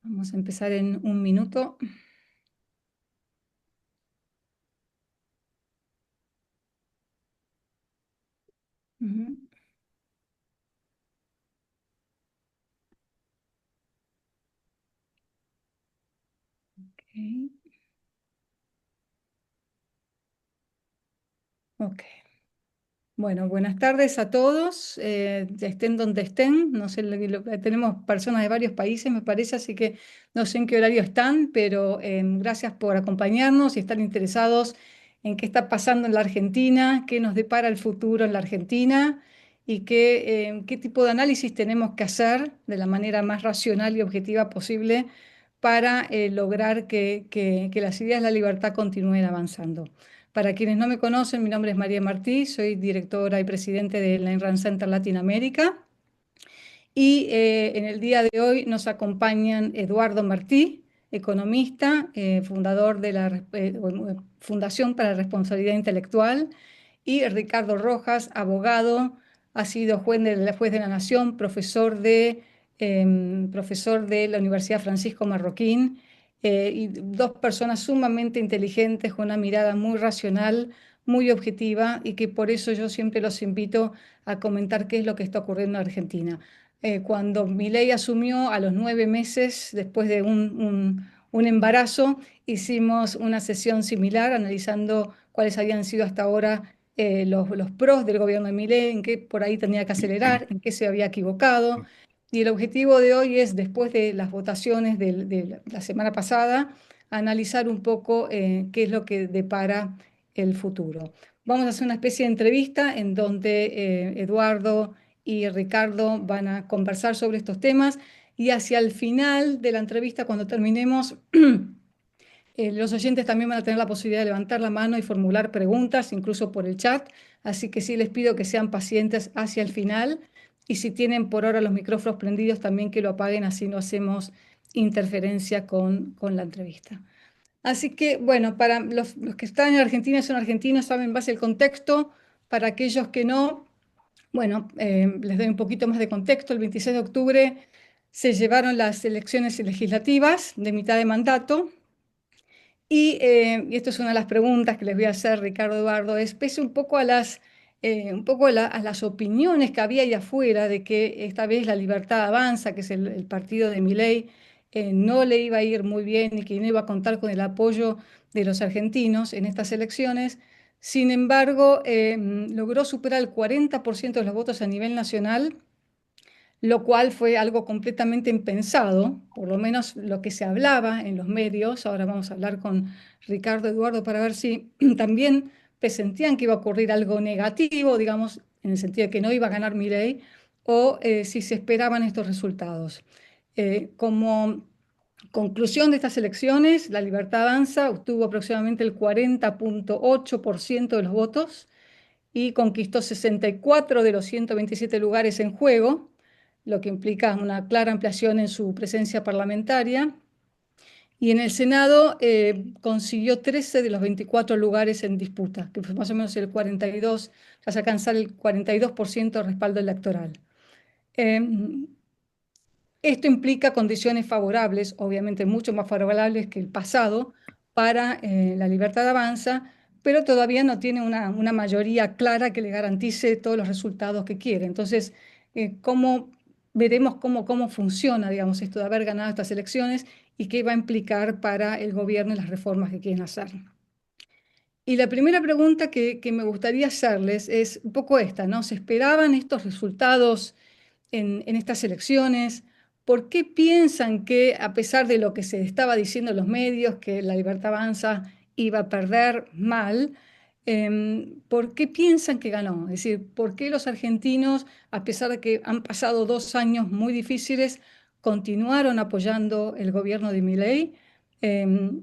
Vamos a empezar en un minuto. Ujú, ok, ok. Bueno, buenas tardes a todos, estén donde estén. No sé, tenemos personas de varios países, me parece, así que no sé en qué horario están, pero gracias por acompañarnos y estar interesados en qué está pasando en la Argentina, qué nos depara el futuro en la Argentina y qué tipo de análisis tenemos que hacer de la manera más racional y objetiva posible para lograr que las ideas de la libertad continúen avanzando. Para quienes no me conocen, mi nombre es María Martí, soy directora y presidente de la Inran Center Latinoamérica. Y en el día de hoy nos acompañan Eduardo Martí, economista, fundador de la Fundación para la Responsabilidad Intelectual, y Ricardo Rojas, abogado, ha sido juez de la Nación, profesor de la Universidad Francisco Marroquín, y dos personas sumamente inteligentes, con una mirada muy racional, muy objetiva, y que por eso yo siempre los invito a comentar qué es lo que está ocurriendo en Argentina. Cuando Milei asumió a los 9 meses, después de un embarazo, hicimos una sesión similar analizando cuáles habían sido hasta ahora los pros del gobierno de Milei, en qué por ahí tenía que acelerar, en qué se había equivocado. Y el objetivo de hoy es, después de las votaciones de la semana pasada, analizar un poco qué es lo que depara el futuro. Vamos a hacer una especie de entrevista en donde Eduardo y Ricardo van a conversar sobre estos temas, y hacia el final de la entrevista, cuando terminemos, los oyentes también van a tener la posibilidad de levantar la mano y formular preguntas, incluso por el chat. Así que sí les pido que sean pacientes hacia el final, y si tienen por ahora los micrófonos prendidos, también que lo apaguen, así no hacemos interferencia con la entrevista. Así que, bueno, para los que están en Argentina y son argentinos, saben más el contexto. Para aquellos que no, bueno, les doy un poquito más de contexto. El 26 de octubre se llevaron las elecciones legislativas de mitad de mandato, y esto es una de las preguntas que les voy a hacer, Ricardo, Eduardo, es pese un poco a las opiniones que había ahí afuera de que esta vez la Libertad Avanza, que es el partido de Milei, no le iba a ir muy bien y que no iba a contar con el apoyo de los argentinos en estas elecciones. Sin embargo, logró superar el 40% de los votos a nivel nacional, lo cual fue algo completamente impensado, por lo menos lo que se hablaba en los medios. Ahora vamos a hablar con Ricardo, Eduardo, para ver si también presentían que iba a ocurrir algo negativo, digamos, en el sentido de que no iba a ganar Milei, o si se esperaban estos resultados. Como conclusión de estas elecciones, la Libertad Avanza obtuvo aproximadamente el 40,8% de los votos y conquistó 64 de los 127 lugares en juego, lo que implica una clara ampliación en su presencia parlamentaria. Y en el Senado consiguió 13 de los 24 lugares en disputa, que fue más o menos el 42, tras alcanzar el 42% de respaldo electoral. Eh, Esto implica condiciones favorables, obviamente mucho más favorables que el pasado, para la Libertad Avanza, pero todavía no tiene una mayoría clara que le garantice todos los resultados que quiere. Entonces, veremos cómo funciona, digamos, esto de haber ganado estas elecciones y qué va a implicar para el gobierno y las reformas que quieren hacer. Y la primera pregunta que me gustaría hacerles es un poco esta, ¿no? ¿Se esperaban estos resultados en estas elecciones? ¿Por qué piensan que, a pesar de lo que se estaba diciendo en los medios, que la Libertad Avanza iba a perder mal, por qué piensan que ganó? Es decir, ¿por qué los argentinos, a pesar de que han pasado 2 años muy difíciles, continuaron apoyando el gobierno de Milei?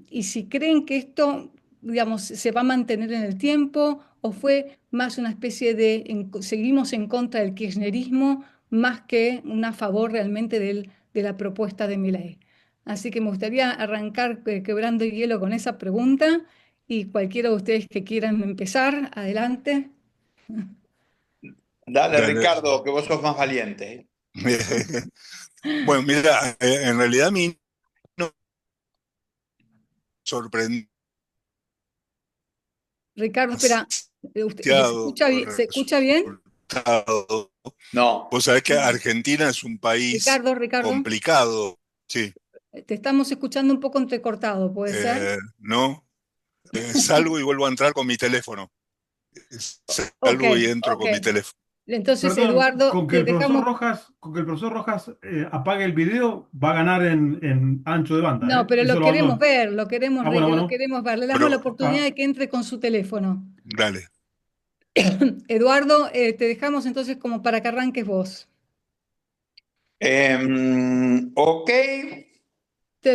Y si creen que esto, digamos, se va a mantener en el tiempo, o fue más una especie de seguimos en contra del kirchnerismo más que a favor realmente de la propuesta de Milei. Así que me gustaría arrancar quebrando el hielo con esa pregunta, y cualquiera de ustedes que quieran empezar, adelante. Dale, Dale. Ricardo, que vos sos más valiente. Bueno, mira, en realidad sorprendido Ricardo, espera, con el ¿se escucha bien? resultado. No. Vos sabés que Argentina es un país Ricardo, complicado, sí, te estamos escuchando un poco entrecortado, ¿puede ser? ¿no? Salgo y vuelvo a entrar con mi teléfono. Ok, Salgo y entro ok. con mi teléfono. Entonces, Perdón, Eduardo, te dejamos. con que el profesor Rojas apague el video, va a ganar en ancho de banda, No, ¿eh? pero Eso lo lo queremos habló. ver, Ah, bueno, lo bueno. queremos ver. Le damos la Pero, oportunidad de que entre con su teléfono. dale. Eduardo, te dejamos entonces como para que arranques vos. Ok,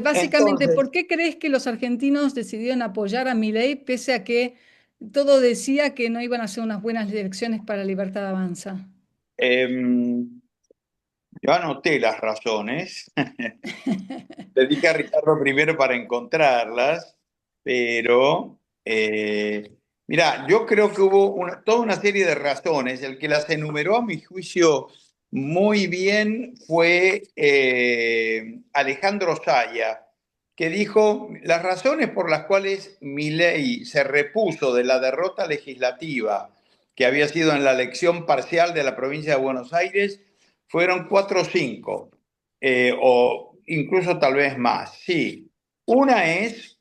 Básicamente, entonces, ¿por qué crees que los argentinos decidieron apoyar a Milei pese a que todo decía que no iban a ser unas buenas elecciones para Libertad Avanza? em, yo anoté las razones. Le dije a Ricardo primero para encontrarlas, pero mira, yo creo que hubo toda una serie de razones. El que las enumeró a mi juicio muy bien fue Alejandro Saya, que dijo las razones por las cuales Milei se repuso de la derrota legislativa que había sido en la elección parcial de la provincia de Buenos Aires fueron cuatro o cinco o incluso tal vez más. Sí, una es,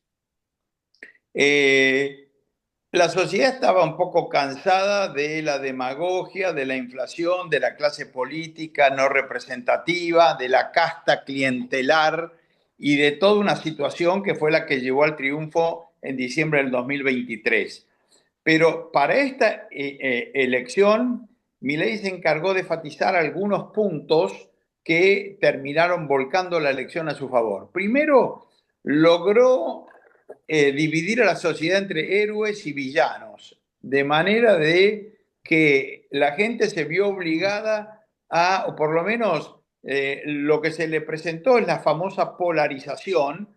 eh, la sociedad estaba un poco cansada de la demagogia, de la inflación, de la clase política no representativa, de la casta clientelar y de toda una situación que fue la que llevó al triunfo en diciembre del 2023. Pero para esta elección, Milei se encargó de enfatizar algunos puntos que terminaron volcando la elección a su favor. Primero, logró dividir a la sociedad entre héroes y villanos, de manera de que la gente se vio obligada a, o por lo menos lo que se le presentó es la famosa polarización,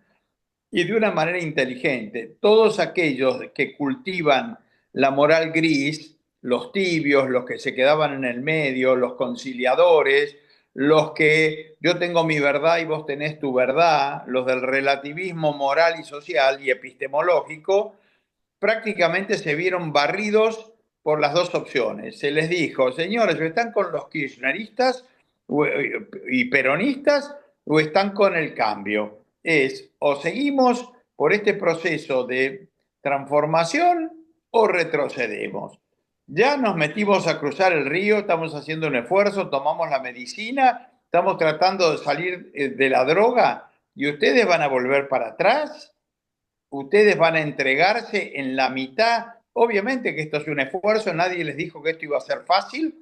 y de una manera inteligente. Todos aquellos que cultivan la moral gris, los tibios, los que se quedaban en el medio, los conciliadores, los que yo tengo mi verdad y vos tenés tu verdad, los del relativismo moral y social y epistemológico, prácticamente se vieron barridos por las dos opciones. Se les dijo, señores, ¿están con los kirchneristas y peronistas o están con el cambio? Es o seguimos por este proceso de transformación o retrocedemos. Ya nos metimos a cruzar el río, estamos haciendo un esfuerzo, tomamos la medicina, estamos tratando de salir de la droga y ustedes van a volver para atrás. Ustedes van a entregarse en la mitad. Obviamente que esto es un esfuerzo, nadie les dijo que esto iba a ser fácil,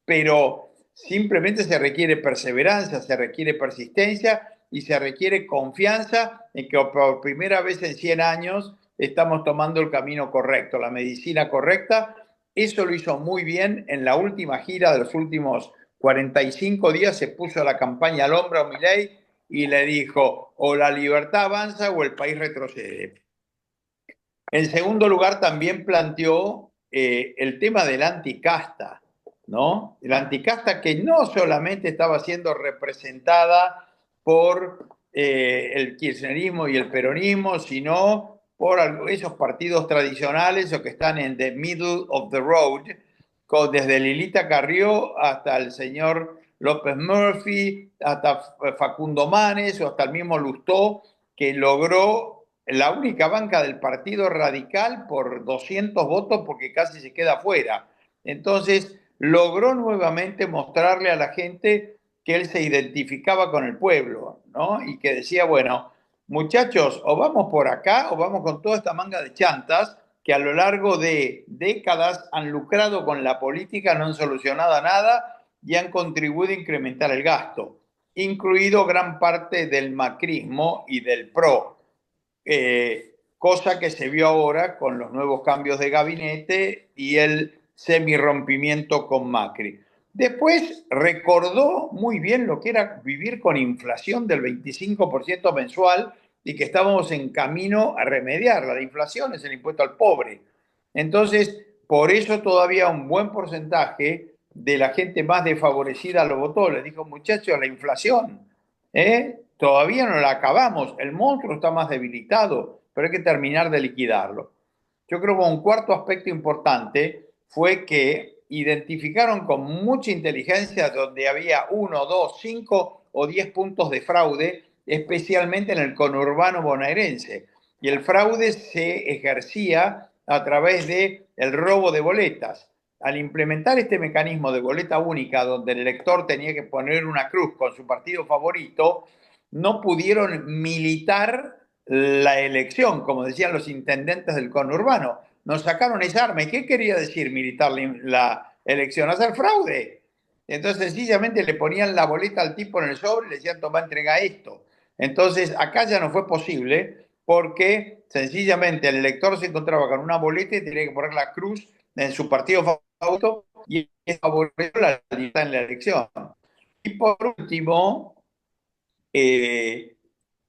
pero simplemente se requiere perseverancia, se requiere persistencia y se requiere confianza en que por primera vez en 100 años estamos tomando el camino correcto, la medicina correcta. Eso lo hizo muy bien en la última gira de los últimos 45 días, se puso la campaña al hombro a Milei y le dijo, o la libertad avanza o el país retrocede. En segundo lugar, también planteó el tema del anticasta, ¿no? El anticasta que no solamente estaba siendo representada por el kirchnerismo y el peronismo, sino por esos partidos tradicionales o que están en the middle of the road, desde Lilita Carrió hasta el señor López Murphy, hasta Facundo Manes o hasta el mismo Lustó, que logró la única banca del Partido Radical por 200 votos porque casi se queda fuera. Entonces, logró nuevamente mostrarle a la gente que él se identificaba con el pueblo, ¿no? Y que decía, bueno, muchachos, o vamos por acá o vamos con toda esta manga de chantas que a lo largo de décadas han lucrado con la política, no han solucionado nada y han contribuido a incrementar el gasto, incluido gran parte del macrismo y del PRO, cosa que se vio ahora con los nuevos cambios de gabinete y el semi-rompimiento con Macri. Después recordó muy bien lo que era vivir con inflación del 25% mensual y que estábamos en camino a remediarla. La inflación es el impuesto al pobre. Entonces, por eso todavía un buen porcentaje de la gente más desfavorecida lo votó. Les dijo, muchachos, la inflación, todavía no la acabamos, el monstruo está más debilitado, pero hay que terminar de liquidarlo. Yo creo que un cuarto aspecto importante fue que identificaron con mucha inteligencia donde había 1, 2, 5 o 10 puntos de fraude, especialmente en el conurbano bonaerense. Y el fraude se ejercía a través del robo de boletas. Al implementar este mecanismo de boleta única, donde el elector tenía que poner una cruz con su partido favorito, no pudieron militar la elección, como decían los intendentes del conurbano. Nos sacaron esa arma. ¿Y qué quería decir militar la elección? Hacer fraude. Entonces, sencillamente le ponían la boleta al tipo en el sobre y le decían, toma, entrega esto. Entonces, acá ya no fue posible porque sencillamente el elector se encontraba con una boleta y tenía que poner la cruz en su partido favorito y favoreció la libertad en la elección. Y por último,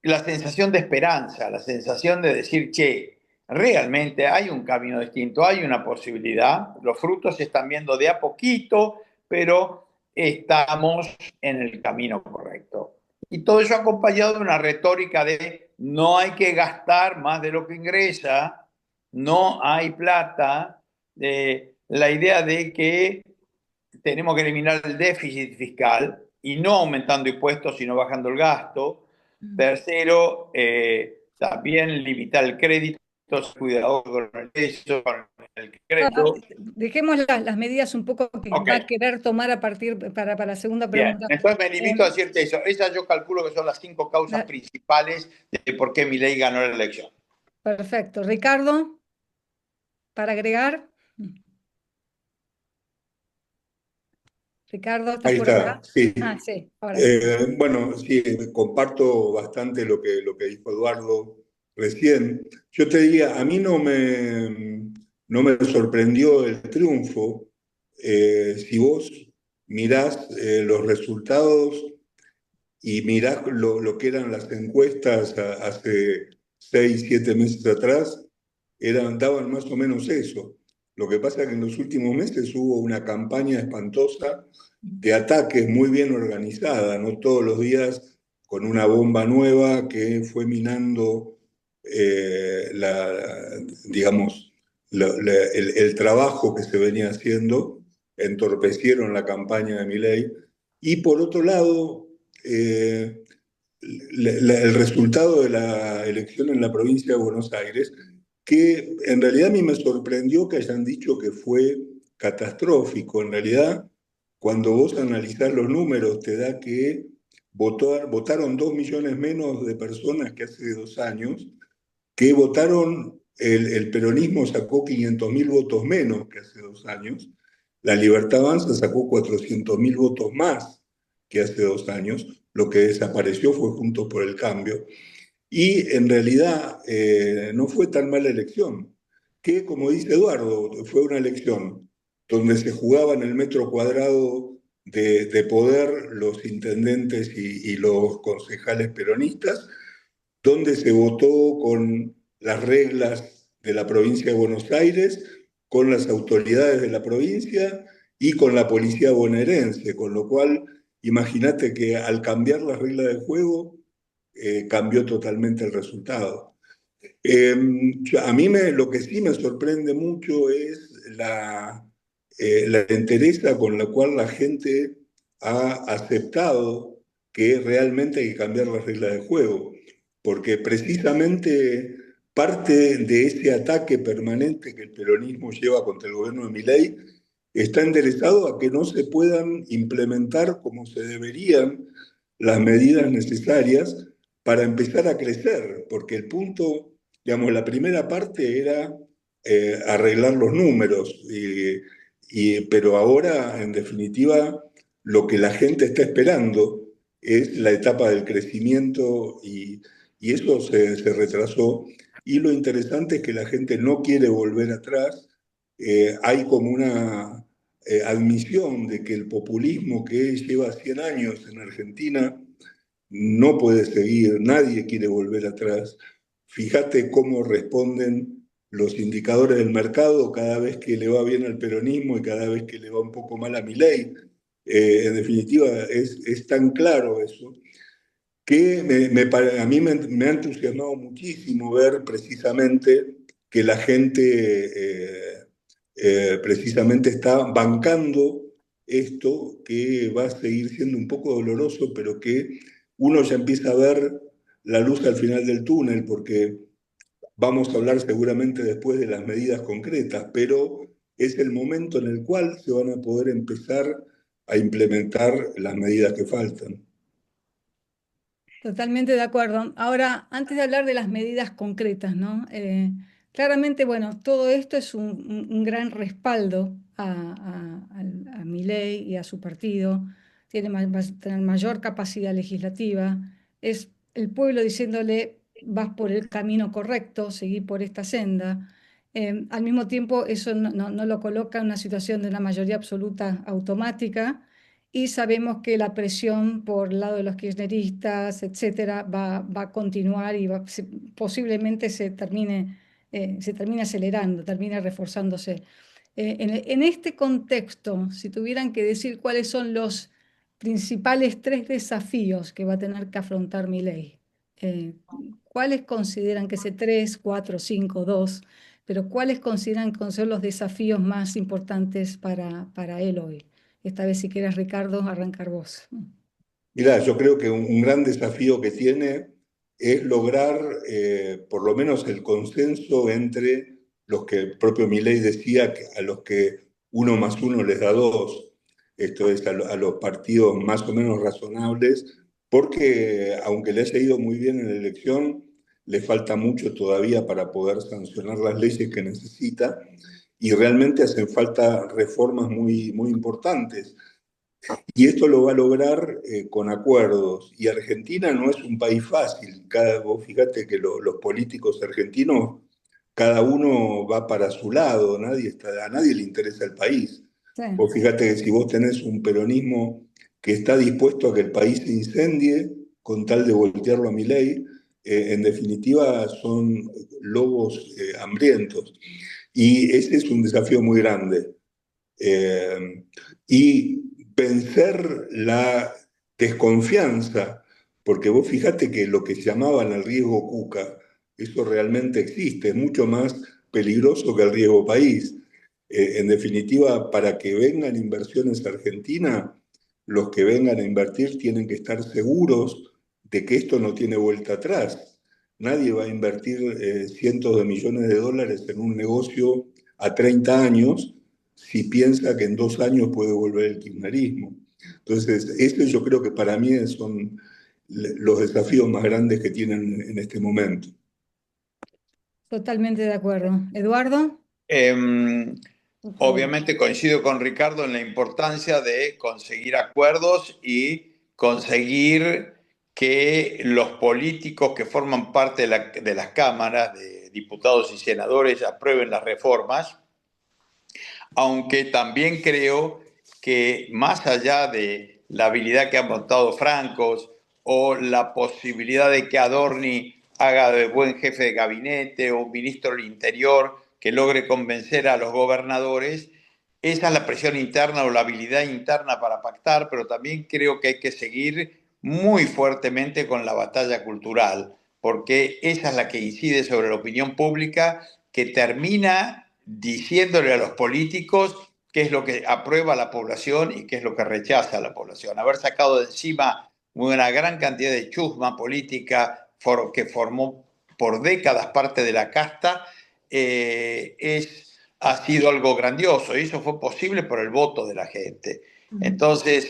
la sensación de esperanza, la sensación de decir, che, realmente hay un camino distinto, hay una posibilidad, los frutos se están viendo de a poquito, pero estamos en el camino correcto. Y todo eso acompañado de una retórica de no hay que gastar más de lo que ingresa, no hay plata, la idea de que tenemos que eliminar el déficit fiscal y no aumentando impuestos, sino bajando el gasto. Tercero, también limitar el crédito, cuidado con eso, con el crédito. Dejemos las medidas un poco que va a querer tomar a partir para la segunda pregunta. Bien, entonces me limito a decirte eso. Esas yo calculo que son las 5 causas principales de por qué Milei ganó la elección. Perfecto. Ricardo, para agregar. Ricardo, ¿estás Ahí por está, acá? sí. Sí, ahora. Bueno, sí, comparto bastante lo que dijo Eduardo recién. Yo te diría, a mí no me sorprendió el triunfo. Si vos mirás los resultados y mirás lo que eran las encuestas hace 6, 7 meses atrás, daban más o menos eso. Lo que pasa es que en los últimos meses hubo una campaña espantosa de ataques muy bien organizada, no todos los días con una bomba nueva que fue minando digamos, el trabajo que se venía haciendo, entorpecieron la campaña de Milei. Y por otro lado, el resultado de la elección en la provincia de Buenos Aires, que en realidad a mí me sorprendió que hayan dicho que fue catastrófico. En realidad, cuando vos analizás los números, te da que votaron 2 millones menos de personas que hace 2 años, que votaron, el peronismo sacó 500.000 votos menos que hace 2 años, la Libertad Avanza sacó 400.000 votos más que hace 2 años, lo que desapareció fue Juntos por el Cambio. Y en realidad no fue tan mala elección, que como dice Eduardo, fue una elección donde se jugaba en el metro cuadrado de poder los intendentes y los concejales peronistas, donde se votó con las reglas de la provincia de Buenos Aires, con las autoridades de la provincia y con la policía bonaerense, con lo cual imagínate que al cambiar las reglas del juego cambió totalmente el resultado. A mí lo que sí me sorprende mucho es la entereza con la cual la gente ha aceptado que realmente hay que cambiar las reglas del juego, porque precisamente parte de ese ataque permanente que el peronismo lleva contra el gobierno de Milei está enderezado a que no se puedan implementar como se deberían las medidas necesarias para empezar a crecer, porque el punto, digamos, la primera parte era arreglar los números, pero ahora, en definitiva, lo que la gente está esperando es la etapa del crecimiento y eso se retrasó. Y lo interesante es que la gente no quiere volver atrás. Hay como una admisión de que el populismo que lleva 100 años en Argentina no puede seguir, nadie quiere volver atrás. Fíjate cómo responden los indicadores del mercado cada vez que le va bien al peronismo y cada vez que le va un poco mal a Milei. En definitiva, es tan claro eso. que a mí me ha entusiasmado muchísimo ver precisamente que la gente precisamente está bancando esto, que va a seguir siendo un poco doloroso, pero que uno ya empieza a ver la luz al final del túnel, porque vamos a hablar seguramente después de las medidas concretas, pero es el momento en el cual se van a poder empezar a implementar las medidas que faltan. Totalmente de acuerdo. Ahora, antes de hablar de las medidas concretas, ¿no? Claramente, bueno, todo esto es un gran respaldo a Milei y a su partido. Va a tener mayor capacidad legislativa. Es el pueblo diciéndole, vas por el camino correcto, seguí por esta senda. Al mismo tiempo, eso no lo coloca en una situación de una mayoría absoluta automática y sabemos que la presión por el lado de los kirchneristas, etcétera, va a continuar y posiblemente se termine acelerando, termine reforzándose. En este contexto, si tuvieran que decir cuáles son los principales tres desafíos que va a tener que afrontar Milei, eh, ¿cuáles consideran que ese tres, cuatro, cinco, dos, pero cuáles consideran que son los desafíos más importantes para él hoy? Esta vez, si quieres, Ricardo, arrancar vos. Mirá, yo creo que un gran desafío que tiene es lograr por lo menos el consenso entre los que el propio Milei decía que a los que uno más uno les da dos, esto es a los partidos más o menos razonables, porque aunque le haya ido muy bien en la elección, le falta mucho todavía para poder sancionar las leyes que necesita y realmente hacen falta reformas muy, muy importantes. Y esto lo va a lograr con acuerdos. Y Argentina no es un país fácil. Vos fíjate que los políticos argentinos, cada uno va para su lado, a nadie le interesa el país. Sí, Vos fíjate que si vos tenés un peronismo que está dispuesto a que el país se incendie con tal de voltearlo a Milei, en definitiva son lobos hambrientos. Y ese es un desafío muy grande. Eh, y vencer la desconfianza, porque vos fíjate que lo que llamaban el riesgo Cuca, eso realmente existe, es mucho más peligroso que el riesgo país. En definitiva, para que vengan inversiones a Argentina, los que vengan a invertir tienen que estar seguros de que esto no tiene vuelta atrás. Nadie va a invertir cientos de millones de dólares en un negocio a 30 años si piensa que en 2 años puede volver el kirchnerismo. Entonces, eso yo creo que para mí son los desafíos más grandes que tienen en este momento. totalmente de acuerdo. Eduardo, Em, por favor. Obviamente coincido con Ricardo en la importancia de conseguir acuerdos y conseguir que los políticos que forman parte de las cámaras de diputados y senadores aprueben las reformas, aunque también creo que más allá de la habilidad que han montado Francos o la posibilidad de que Adorni haga de buen jefe de gabinete o un ministro del Interior que logre convencer a los gobernadores, esa es la presión interna o la habilidad interna para pactar, pero también creo que hay que seguir muy fuertemente con la batalla cultural, porque esa es la que incide sobre la opinión pública, que termina diciéndole a los políticos qué es lo que aprueba la población y qué es lo que rechaza la población. Haber sacado de encima una gran cantidad de chusma política que formó por décadas parte de la casta ha sido algo grandioso y eso fue posible por el voto de la gente. Entonces,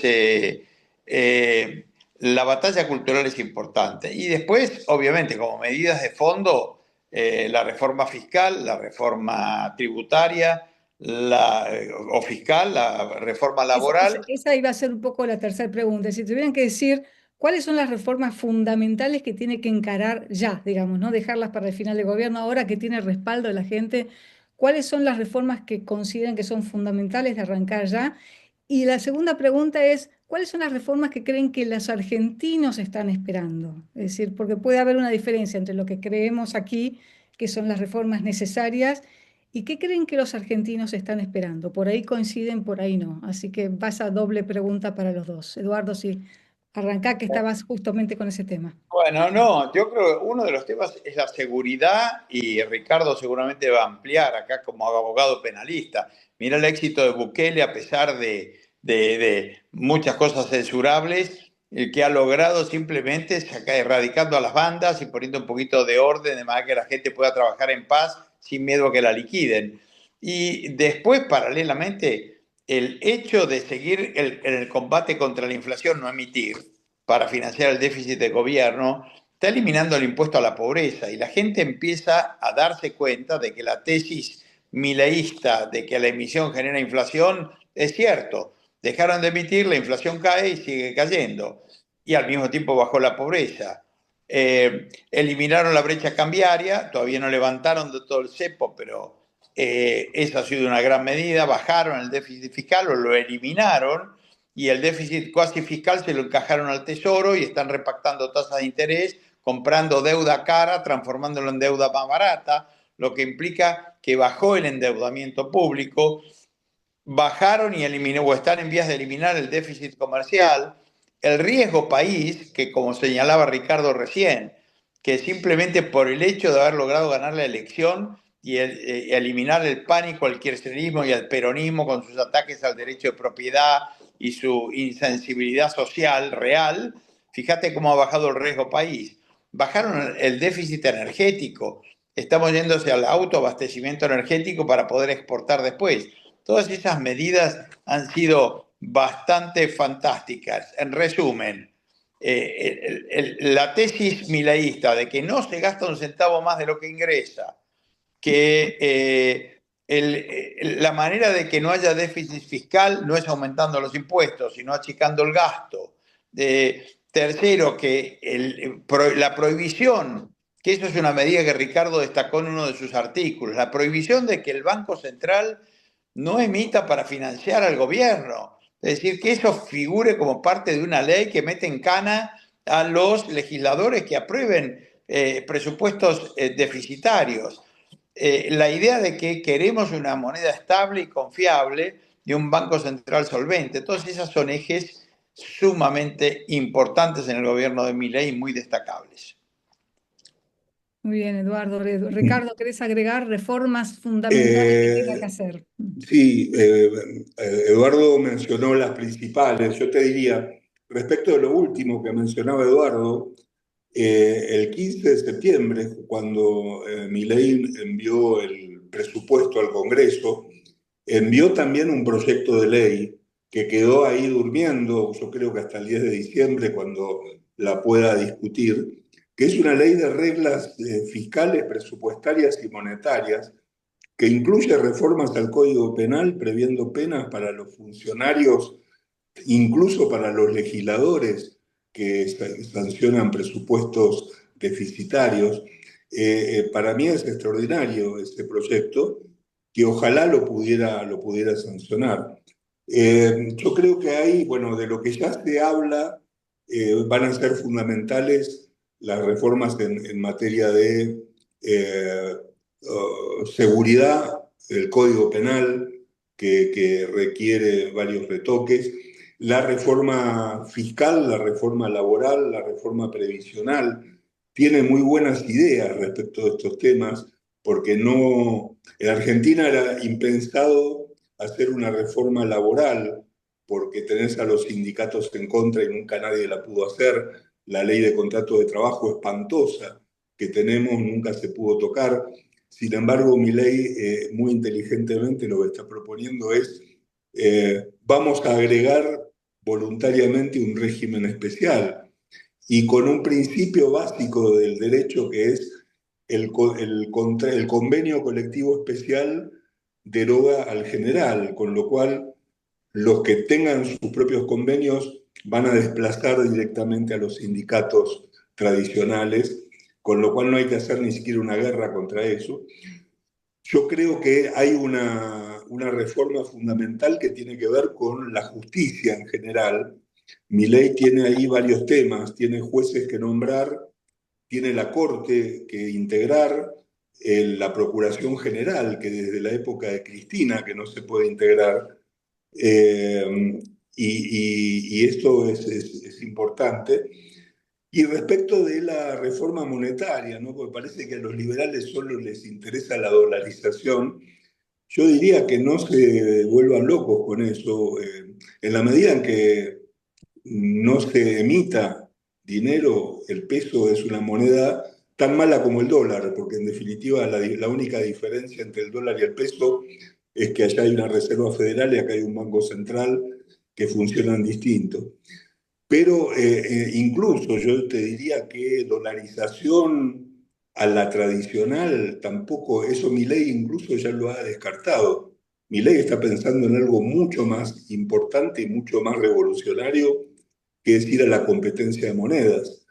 la batalla cultural es importante. Y después, obviamente, como medidas de fondo, la reforma fiscal, la reforma tributaria o fiscal, la reforma laboral. Esa iba a ser un poco la tercera pregunta. Si tuvieran que decir cuáles son las reformas fundamentales que tiene que encarar ya, digamos, no dejarlas para el final del gobierno, ahora que tiene respaldo de la gente, ¿cuáles son las reformas que consideran que son fundamentales de arrancar ya? Y la segunda pregunta es, ¿cuáles son las reformas que creen que los argentinos están esperando? Es decir, porque puede haber una diferencia entre lo que creemos aquí, que son las reformas necesarias, y qué creen que los argentinos están esperando. Por ahí coinciden, por ahí no. Así que vas a doble pregunta para los dos. Eduardo, sí, Arrancá que estabas justamente con ese tema. Bueno, no, yo creo que uno de los temas es la seguridad y Ricardo seguramente va a ampliar acá como abogado penalista. Mira el éxito de Bukele a pesar de muchas cosas censurables, el que ha logrado simplemente erradicando a las bandas y poniendo un poquito de orden de manera que la gente pueda trabajar en paz sin miedo a que la liquiden. Y después, paralelamente, el hecho de seguir en el combate contra la inflación, no emitir para financiar el déficit de gobierno, está eliminando el impuesto a la pobreza y la gente empieza a darse cuenta de que la tesis mileísta de que la emisión genera inflación es cierto. Dejaron de emitir, la inflación cae y sigue cayendo. Y al mismo tiempo bajó la pobreza. Eliminaron la brecha cambiaria, todavía no levantaron de todo el cepo, pero esa ha sido una gran medida. Bajaron el déficit fiscal o lo eliminaron y el déficit cuasi fiscal se lo encajaron al Tesoro y están repactando tasas de interés, comprando deuda cara, transformándolo en deuda más barata, lo que implica que bajó el endeudamiento público, bajaron y eliminó, o están en vías de eliminar el déficit comercial, el riesgo país, que como señalaba Ricardo recién, que simplemente por el hecho de haber logrado ganar la elección y eliminar el pánico, al kirchnerismo y al peronismo con sus ataques al derecho de propiedad y su insensibilidad social real, fíjate cómo ha bajado el riesgo país. Bajaron el déficit energético, estamos yéndose al autoabastecimiento energético para poder exportar después. Todas esas medidas han sido bastante fantásticas. En resumen, la tesis mileísta de que no se gasta un centavo más de lo que ingresa, que la manera de que no haya déficit fiscal no es aumentando los impuestos, sino achicando el gasto. Tercero, que la prohibición, que eso es una medida que Ricardo destacó en uno de sus artículos, la prohibición de que el Banco Central no emita para financiar al gobierno. Es decir, que eso figure como parte de una ley que mete en cana a los legisladores que aprueben presupuestos deficitarios. La idea de que queremos una moneda estable y confiable y un banco central solvente. Todas esas son ejes sumamente importantes en el gobierno de Milei y muy destacables. Muy bien, Eduardo. Ricardo, ¿querés agregar reformas fundamentales que tenga que hacer? Sí, Eduardo mencionó las principales. Yo te diría, respecto de lo último que mencionaba Eduardo, el 15 de septiembre, cuando Milei envió el presupuesto al Congreso, envió también un proyecto de ley que quedó ahí durmiendo, yo creo que hasta el 10 de diciembre, cuando la pueda discutir, que es una ley de reglas fiscales, presupuestarias y monetarias, que incluye reformas al Código Penal, previendo penas para los funcionarios, incluso para los legisladores que sancionan presupuestos deficitarios. Para mí es extraordinario este proyecto, que ojalá lo pudiera sancionar. Yo creo que hay, bueno, de lo que ya se habla, van a ser fundamentales las reformas en materia de seguridad, el Código Penal, que requiere varios retoques, la reforma fiscal, la reforma laboral, la reforma previsional. Tiene muy buenas ideas respecto de estos temas, porque no, en Argentina era impensado hacer una reforma laboral, porque tenés a los sindicatos en contra y nunca nadie la pudo hacer. La ley de contrato de trabajo espantosa que tenemos nunca se pudo tocar. Sin embargo, Milei muy inteligentemente lo que está proponiendo es vamos a agregar voluntariamente un régimen especial y con un principio básico del derecho que es el convenio colectivo especial deroga al general, con lo cual los que tengan sus propios convenios van a desplazar directamente a los sindicatos tradicionales, con lo cual no hay que hacer ni siquiera una guerra contra eso. Yo creo que hay una reforma fundamental que tiene que ver con la justicia en general. Milei tiene ahí varios temas, tiene jueces que nombrar, tiene la Corte que integrar, la Procuración General, que desde la época de Cristina que no se puede integrar, y esto es importante. Y respecto de la reforma monetaria, ¿no? Porque parece que a los liberales solo les interesa la dolarización, yo diría que no se vuelvan locos con eso. En la medida en que no se emita dinero, el peso es una moneda tan mala como el dólar, porque en definitiva la única diferencia entre el dólar y el peso es que allá hay una reserva federal y acá hay un banco central que funcionan distinto. Pero incluso yo te diría que dolarización a la tradicional tampoco, eso Milei incluso ya lo ha descartado. Milei está pensando en algo mucho más importante y mucho más revolucionario, que es ir a la competencia de monedas.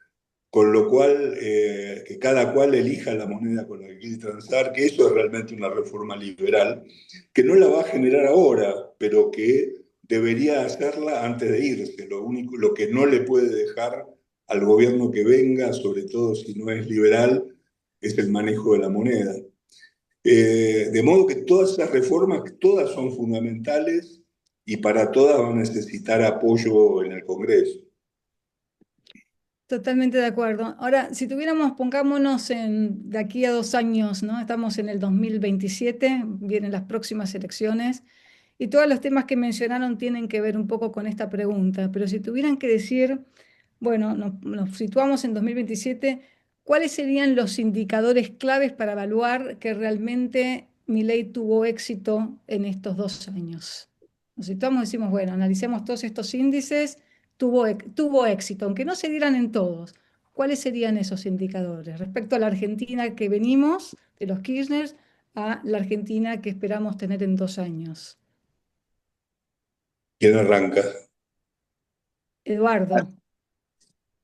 Con lo cual, que cada cual elija la moneda con la que quiere transar, que eso es realmente una reforma liberal, que no la va a generar ahora, pero que debería hacerla antes de irse. Lo que no le puede dejar al gobierno que venga, sobre todo si no es liberal, es el manejo de la moneda. De modo que todas esas reformas, todas son fundamentales y para todas van a necesitar apoyo en el Congreso. Totalmente de acuerdo. Ahora, si tuviéramos, pongámonos de aquí a 2 años, ¿no? Estamos en el 2027, vienen las próximas elecciones y todos los temas que mencionaron tienen que ver un poco con esta pregunta, pero si tuvieran que decir, bueno, nos situamos en 2027, ¿cuáles serían los indicadores claves para evaluar que realmente Milei tuvo éxito en estos 2 años? Nos situamos y decimos, bueno, analicemos todos estos índices, tuvo éxito, aunque no se dieran en todos. ¿Cuáles serían esos indicadores respecto a la Argentina que venimos, de los Kirchner, a la Argentina que esperamos tener en 2 años? ¿Quién arranca? Eduardo.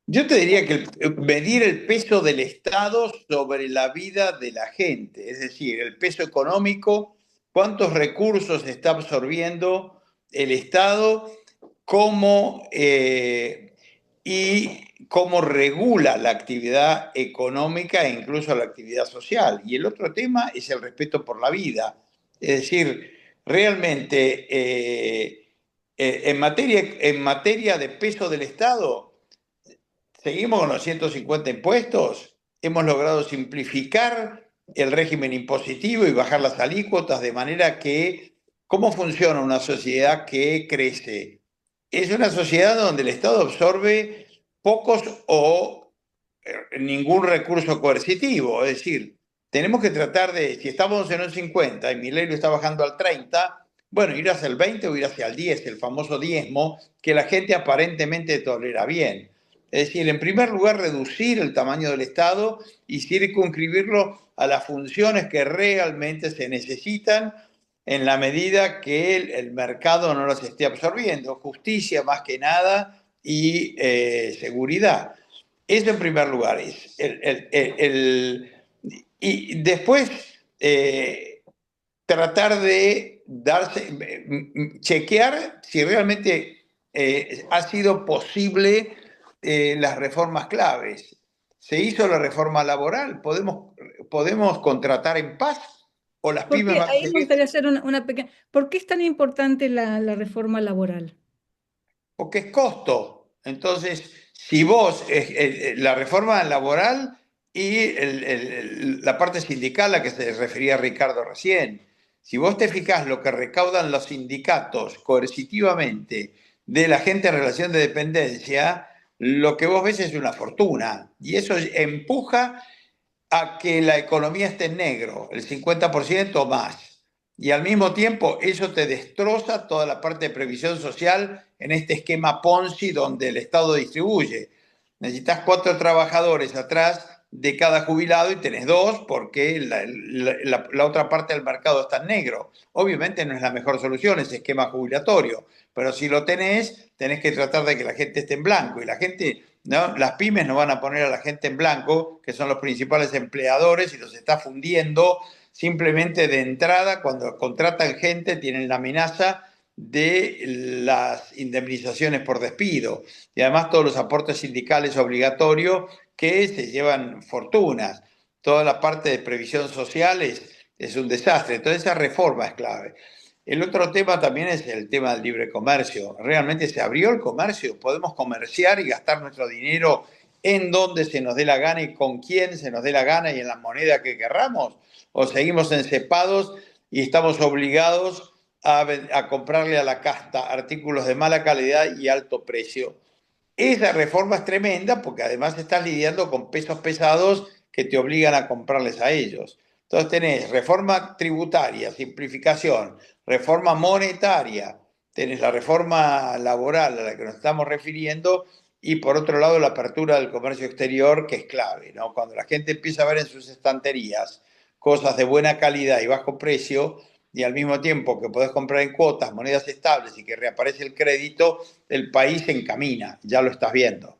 Yo te diría que medir el peso del Estado sobre la vida de la gente, es decir, el peso económico, cuántos recursos está absorbiendo el Estado, cómo, y cómo regula la actividad económica e incluso la actividad social. Y el otro tema es el respeto por la vida, es decir, realmente en materia de peso del Estado, seguimos con los 150 impuestos, hemos logrado simplificar el régimen impositivo y bajar las alícuotas de manera que, ¿cómo funciona una sociedad que crece? Es una sociedad donde el Estado absorbe pocos o ningún recurso coercitivo, es decir, tenemos que tratar de, si estamos en un 50 y Milei lo está bajando al 30, bueno, ir hacia el 20 o ir hacia el 10, el famoso diezmo, que la gente aparentemente tolera bien. Es decir, en primer lugar, reducir el tamaño del Estado y circunscribirlo a las funciones que realmente se necesitan en la medida que el mercado no las esté absorbiendo. Justicia más que nada y seguridad. Eso en primer lugar. Y después tratar de chequear si realmente ha sido posible las reformas claves. Se hizo la reforma laboral, podemos contratar en paz o las ¿Por pymes qué? van a Ahí me seguir. gustaría hacer una pequeña. ¿Por qué es tan importante la reforma laboral? Porque es costo. Entonces, si vos, la reforma laboral y la parte sindical a la que se refería Ricardo recién, si vos te fijás lo que recaudan los sindicatos coercitivamente de la gente en relación de dependencia, lo que vos ves es una fortuna. Y eso empuja a que la economía esté en negro, el 50% o más. Y al mismo tiempo eso te destroza toda la parte de previsión social en este esquema Ponzi donde el Estado distribuye. Necesitas 4 trabajadores atrás de cada jubilado y tenés 2 porque la otra parte del mercado está en negro. Obviamente no es la mejor solución ese esquema jubilatorio, pero si lo tenés que tratar de que la gente esté en blanco y la gente, ¿no? Las pymes no van a poner a la gente en blanco, que son los principales empleadores, y los está fundiendo simplemente de entrada. Cuando contratan gente tienen la amenaza de las indemnizaciones por despido y además todos los aportes sindicales obligatorios que se llevan fortunas. Toda la parte de previsión social es un desastre. Entonces esa reforma es clave. El otro tema también es el tema del libre comercio. ¿Realmente se abrió el comercio? ¿Podemos comerciar y gastar nuestro dinero en donde se nos dé la gana y con quién se nos dé la gana y en la moneda que querramos? ¿O seguimos encepados y estamos obligados a comprarle a la casta artículos de mala calidad y alto precio? Esa reforma es tremenda porque además estás lidiando con pesos pesados que te obligan a comprarles a ellos. Entonces tenés reforma tributaria, simplificación, reforma monetaria, tenés la reforma laboral a la que nos estamos refiriendo y por otro lado la apertura del comercio exterior que es clave, ¿no? Cuando la gente empieza a ver en sus estanterías cosas de buena calidad y bajo precio y al mismo tiempo que podés comprar en cuotas, monedas estables y que reaparece el crédito, el país se encamina, ya lo estás viendo.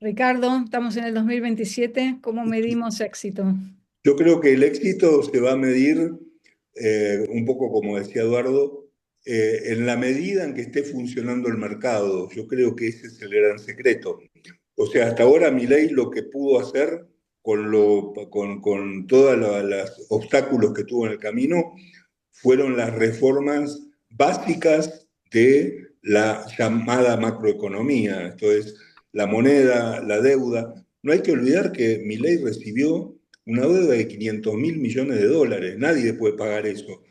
Ricardo, estamos en el 2027, ¿cómo medimos éxito? Yo creo que el éxito se va a medir, un poco como decía Eduardo, en la medida en que esté funcionando el mercado. Yo creo que ese es el gran secreto. O sea, hasta ahora Milei lo que pudo hacer con todos los obstáculos que tuvo en el camino fueron las reformas básicas de la llamada macroeconomía. Entonces, la moneda, la deuda. No hay que olvidar que Milei recibió una deuda de 500.000 millones de dólares. Nadie puede pagar eso.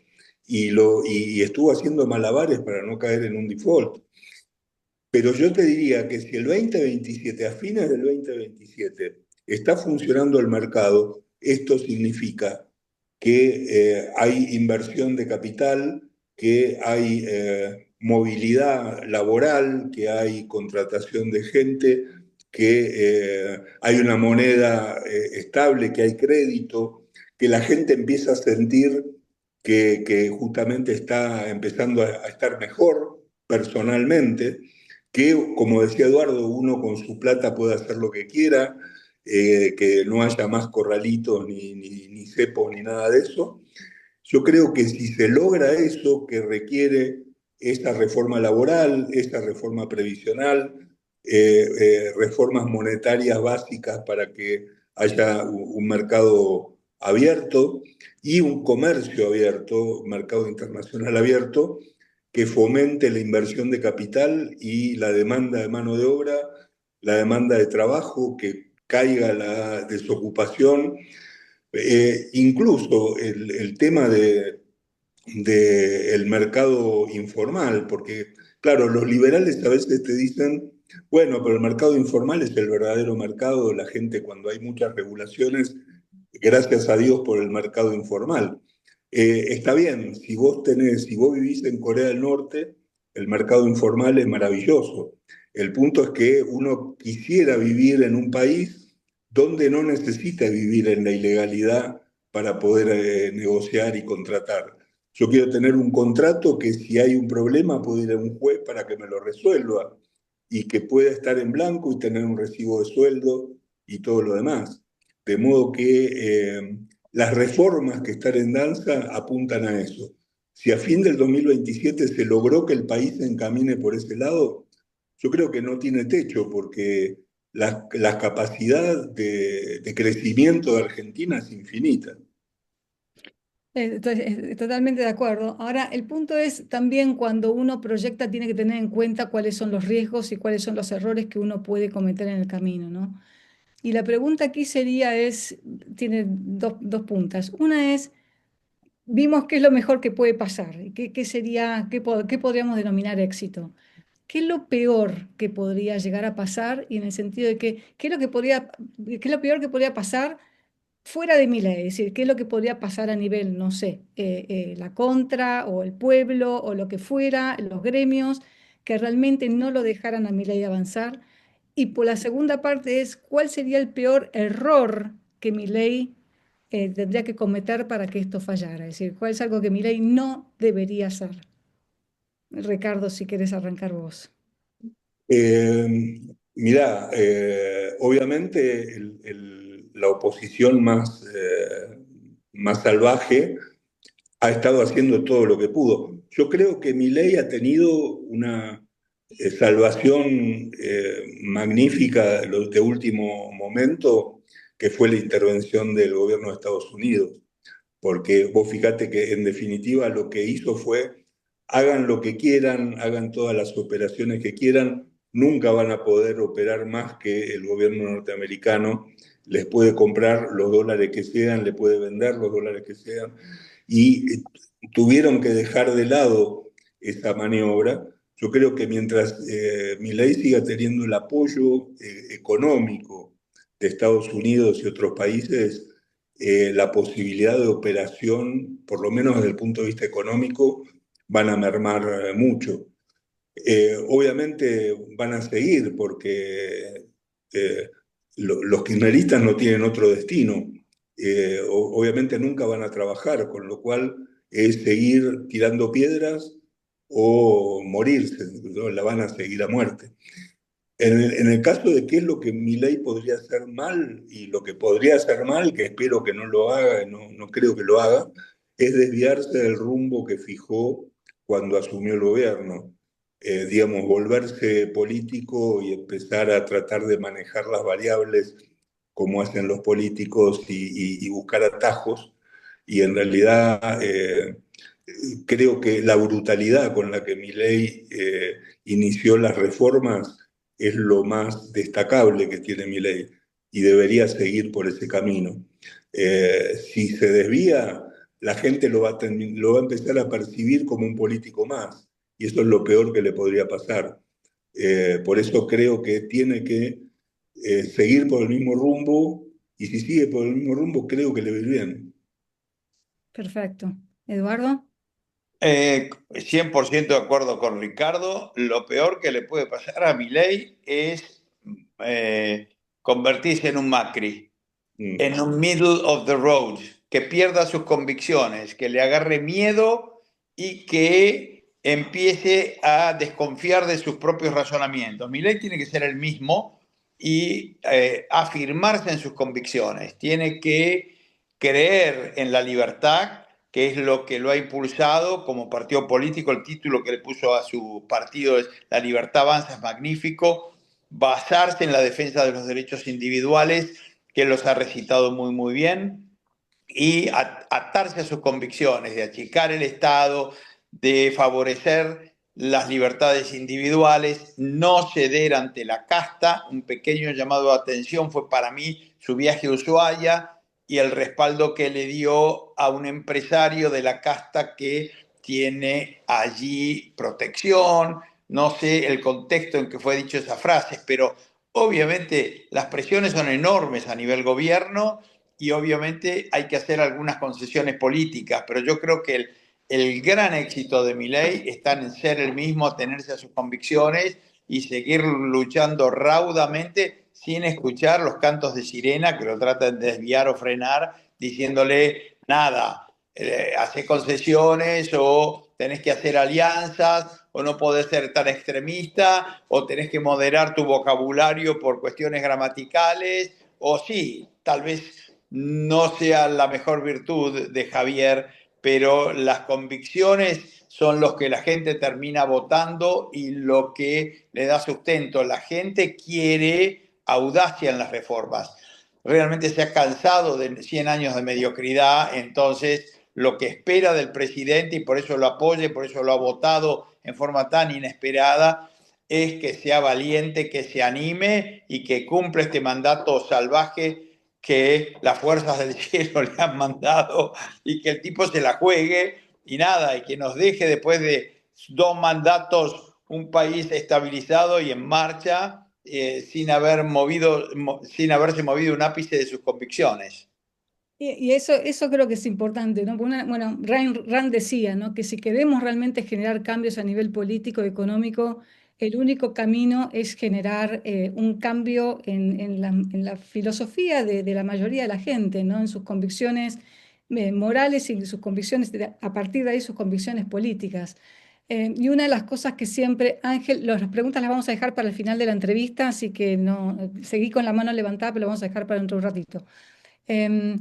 Y estuvo haciendo malabares para no caer en un default. Pero yo te diría que si el 2027, a fines del 2027, está funcionando el mercado, esto significa que hay inversión de capital, que hay movilidad laboral, que hay contratación de gente, que hay una moneda estable, que hay crédito, que la gente empieza a sentir que justamente está empezando a estar mejor personalmente, que, como decía Eduardo, uno con su plata puede hacer lo que quiera, que no haya más corralitos ni cepos ni nada de eso. Yo creo que si se logra eso, que requiere esa reforma laboral, esa reforma previsional, reformas monetarias básicas para que haya un mercado abierto y un comercio abierto, un mercado internacional abierto, que fomente la inversión de capital y la demanda de mano de obra, la demanda de trabajo, que caiga la desocupación, incluso el tema el mercado informal, porque claro, los liberales a veces te dicen, bueno, pero el mercado informal es el verdadero mercado, la gente cuando hay muchas regulaciones, gracias a Dios por el mercado informal. Está bien, si vos vivís en Corea del Norte, el mercado informal es maravilloso. El punto es que uno quisiera vivir en un país donde no necesita vivir en la ilegalidad para poder negociar y contratar. Yo quiero tener un contrato que si hay un problema puedo ir a un juez para que me lo resuelva y que pueda estar en blanco y tener un recibo de sueldo y todo lo demás. De modo que las reformas que están en danza apuntan a eso. Si a fin del 2027 se logró que el país se encamine por ese lado, yo creo que no tiene techo porque la capacidad de crecimiento de Argentina es infinita. Totalmente de acuerdo. Ahora, el punto es también cuando uno proyecta, tiene que tener en cuenta cuáles son los riesgos y cuáles son los errores que uno puede cometer en el camino, ¿no? Y la pregunta aquí sería, tiene dos puntas. Una es, vimos qué es lo mejor que puede pasar, y qué sería, qué podríamos denominar éxito. ¿Qué es lo peor que podría llegar a pasar? Y en el sentido de que, qué es lo peor que podría pasar fuera de Milei? Es decir, ¿qué es lo que podría pasar a nivel, no sé, la contra o el pueblo o lo que fuera, los gremios, que realmente no lo dejaran a Milei avanzar? Y por la segunda parte es, ¿cuál sería el peor error que Milei tendría que cometer para que esto fallara? Es decir, ¿cuál es algo que Milei no debería hacer? Ricardo, si quieres arrancar vos. Mirá, obviamente la oposición más salvaje ha estado haciendo todo lo que pudo. Yo creo que Milei ha tenido una salvación magnífica de último momento, que fue la intervención del gobierno de Estados Unidos. porque vos fíjate que en definitiva lo que hizo fue, hagan lo que quieran, hagan todas las operaciones que quieran, nunca van a poder operar más que el gobierno norteamericano les puede comprar los dólares que sean, le puede vender los dólares que sean, y tuvieron que dejar de lado esa maniobra. Yo creo que mientras Milei siga teniendo el apoyo económico de Estados Unidos y otros países, la posibilidad de operación, por lo menos desde el punto de vista económico, van a mermar mucho. Obviamente van a seguir porque eh, los kirchneristas no tienen otro destino. Obviamente nunca van a trabajar, con lo cual es seguir tirando piedras o morirse, ¿no? La van a seguir a muerte. En el caso de qué es lo que Milei podría hacer mal, y lo que podría hacer mal, que espero que no lo haga, no creo que lo haga, es desviarse del rumbo que fijó cuando asumió el gobierno. Digamos, volverse político y empezar a tratar de manejar las variables como hacen los políticos y buscar atajos. Y en realidad creo que la brutalidad con la que Milei inició las reformas es lo más destacable que tiene Milei y debería seguir por ese camino. Si se desvía, la gente lo va a empezar a percibir como un político más, y eso es lo peor que le podría pasar. Por eso creo que tiene que seguir por el mismo rumbo, y si sigue por el mismo rumbo, creo que le va a ir bien. Perfecto. Eduardo. 100% de acuerdo con Ricardo. Lo peor que le puede pasar a Milei es convertirse en un Macri, en un middle of the road, que pierda sus convicciones, que le agarre miedo y que empiece a desconfiar de sus propios razonamientos. Milei tiene que ser el mismo y afirmarse en sus convicciones. Tiene que creer en la libertad, que es lo que lo ha impulsado como partido político. El título que le puso a su partido es La libertad avanza, es magnífico. Basarse en la defensa de los derechos individuales, que los ha recitado muy, muy bien, y atarse a sus convicciones, de achicar el Estado, de favorecer las libertades individuales, no ceder ante la casta. Un pequeño llamado de atención fue para mí su viaje a Ushuaia y el respaldo que le dio a un empresario de la casta que tiene allí protección. No sé el contexto en que fue dicho esa frase, pero obviamente las presiones son enormes a nivel gobierno y obviamente hay que hacer algunas concesiones políticas, pero yo creo que el gran éxito de Milei está en ser el mismo, atenerse a sus convicciones y seguir luchando raudamente sin escuchar los cantos de sirena que lo tratan de desviar o frenar, diciéndole nada, hace concesiones o tenés que hacer alianzas o no podés ser tan extremista o tenés que moderar tu vocabulario por cuestiones gramaticales o sí, tal vez no sea la mejor virtud de Javier, pero las convicciones son los que la gente termina votando y lo que le da sustento. La gente quiere audacia en las reformas. Realmente se ha cansado de 100 años de mediocridad, entonces lo que espera del presidente, y por eso lo apoya, y por eso lo ha votado en forma tan inesperada, es que sea valiente, que se anime y que cumpla este mandato salvaje que las fuerzas del cielo le han mandado, y que el tipo se la juegue y nada, y que nos deje después de 2 mandatos un país estabilizado y en marcha, sin haberse movido un ápice de sus convicciones. Y eso creo que es importante, ¿no? Bueno, Rand decía, ¿no? Que si queremos realmente generar cambios a nivel político y económico, el único camino es generar un cambio en la filosofía de la mayoría de la gente, ¿no? En sus convicciones morales y sus convicciones, a partir de ahí sus convicciones políticas. Y una de las cosas que siempre, Ángel, las preguntas las vamos a dejar para el final de la entrevista, así que no, seguí con la mano levantada, pero lo vamos a dejar para dentro de un ratito. Em,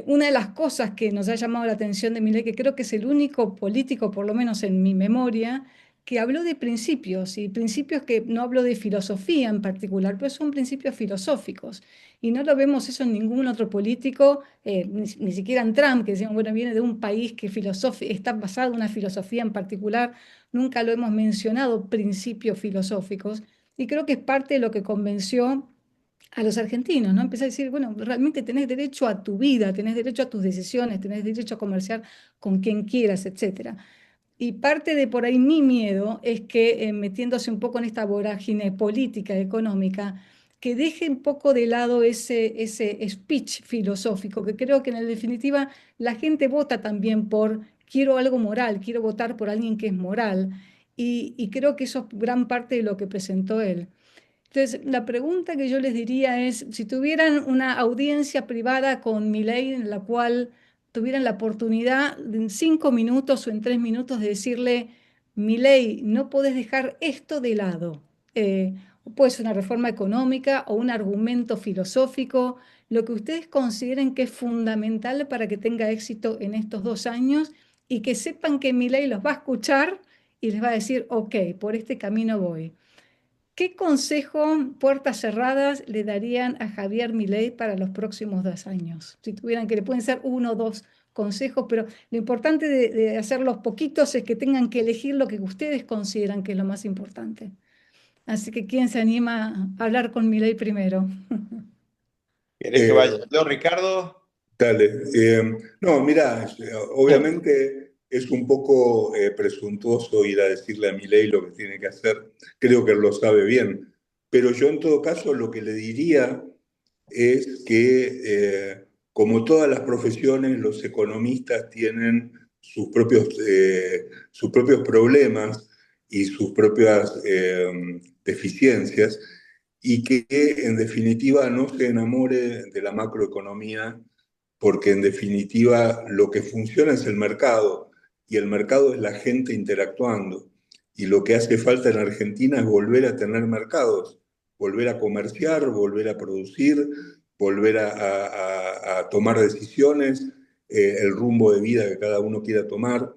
una de las cosas que nos ha llamado la atención de Milei, que creo que es el único político, por lo menos en mi memoria, que habló de principios, y principios que no hablo de filosofía en particular, pero son principios filosóficos. Y no lo vemos eso en ningún otro político, ni siquiera en Trump, que decían, bueno, viene de un país que está basado en una filosofía en particular, nunca lo hemos mencionado, principios filosóficos. Y creo que es parte de lo que convenció a los argentinos, ¿no? Empezar a decir, bueno, realmente tenés derecho a tu vida, tenés derecho a tus decisiones, tenés derecho a comerciar con quien quieras, etcétera. Y parte de por ahí mi miedo es que metiéndose un poco en esta vorágine política, económica, que deje un poco de lado ese speech filosófico, que creo que en definitiva la gente vota también por, quiero algo moral, quiero votar por alguien que es moral, y creo que eso es gran parte de lo que presentó él. Entonces, la pregunta que yo les diría es, si tuvieran una audiencia privada con Milei en la cual tuvieran la oportunidad en 5 minutos o en 3 minutos de decirle, Milei, no podés dejar esto de lado. Puede ser una reforma económica o un argumento filosófico, lo que ustedes consideren que es fundamental para que tenga éxito en estos 2 años y que sepan que Milei los va a escuchar y les va a decir, ok, por este camino voy. ¿Qué consejo, puertas cerradas, le darían a Javier Milei para los próximos 2 años? Si tuvieran que, le pueden ser 1 o 2 consejos, pero lo importante de hacerlos poquitos es que tengan que elegir lo que ustedes consideran que es lo más importante. Así que, ¿quién se anima a hablar con Milei primero? ¿Querés que vaya yo, Ricardo? Dale. No, mira, obviamente es un poco presuntuoso ir a decirle a Milei lo que tiene que hacer. Creo que él lo sabe bien. Pero yo en todo caso lo que le diría es que, como todas las profesiones, los economistas tienen sus propios problemas y sus propias deficiencias, y que en definitiva no se enamore de la macroeconomía, porque en definitiva lo que funciona es el mercado, y el mercado es la gente interactuando. Y lo que hace falta en Argentina es volver a tener mercados, volver a comerciar, volver a producir, volver a tomar decisiones, el rumbo de vida que cada uno quiera tomar.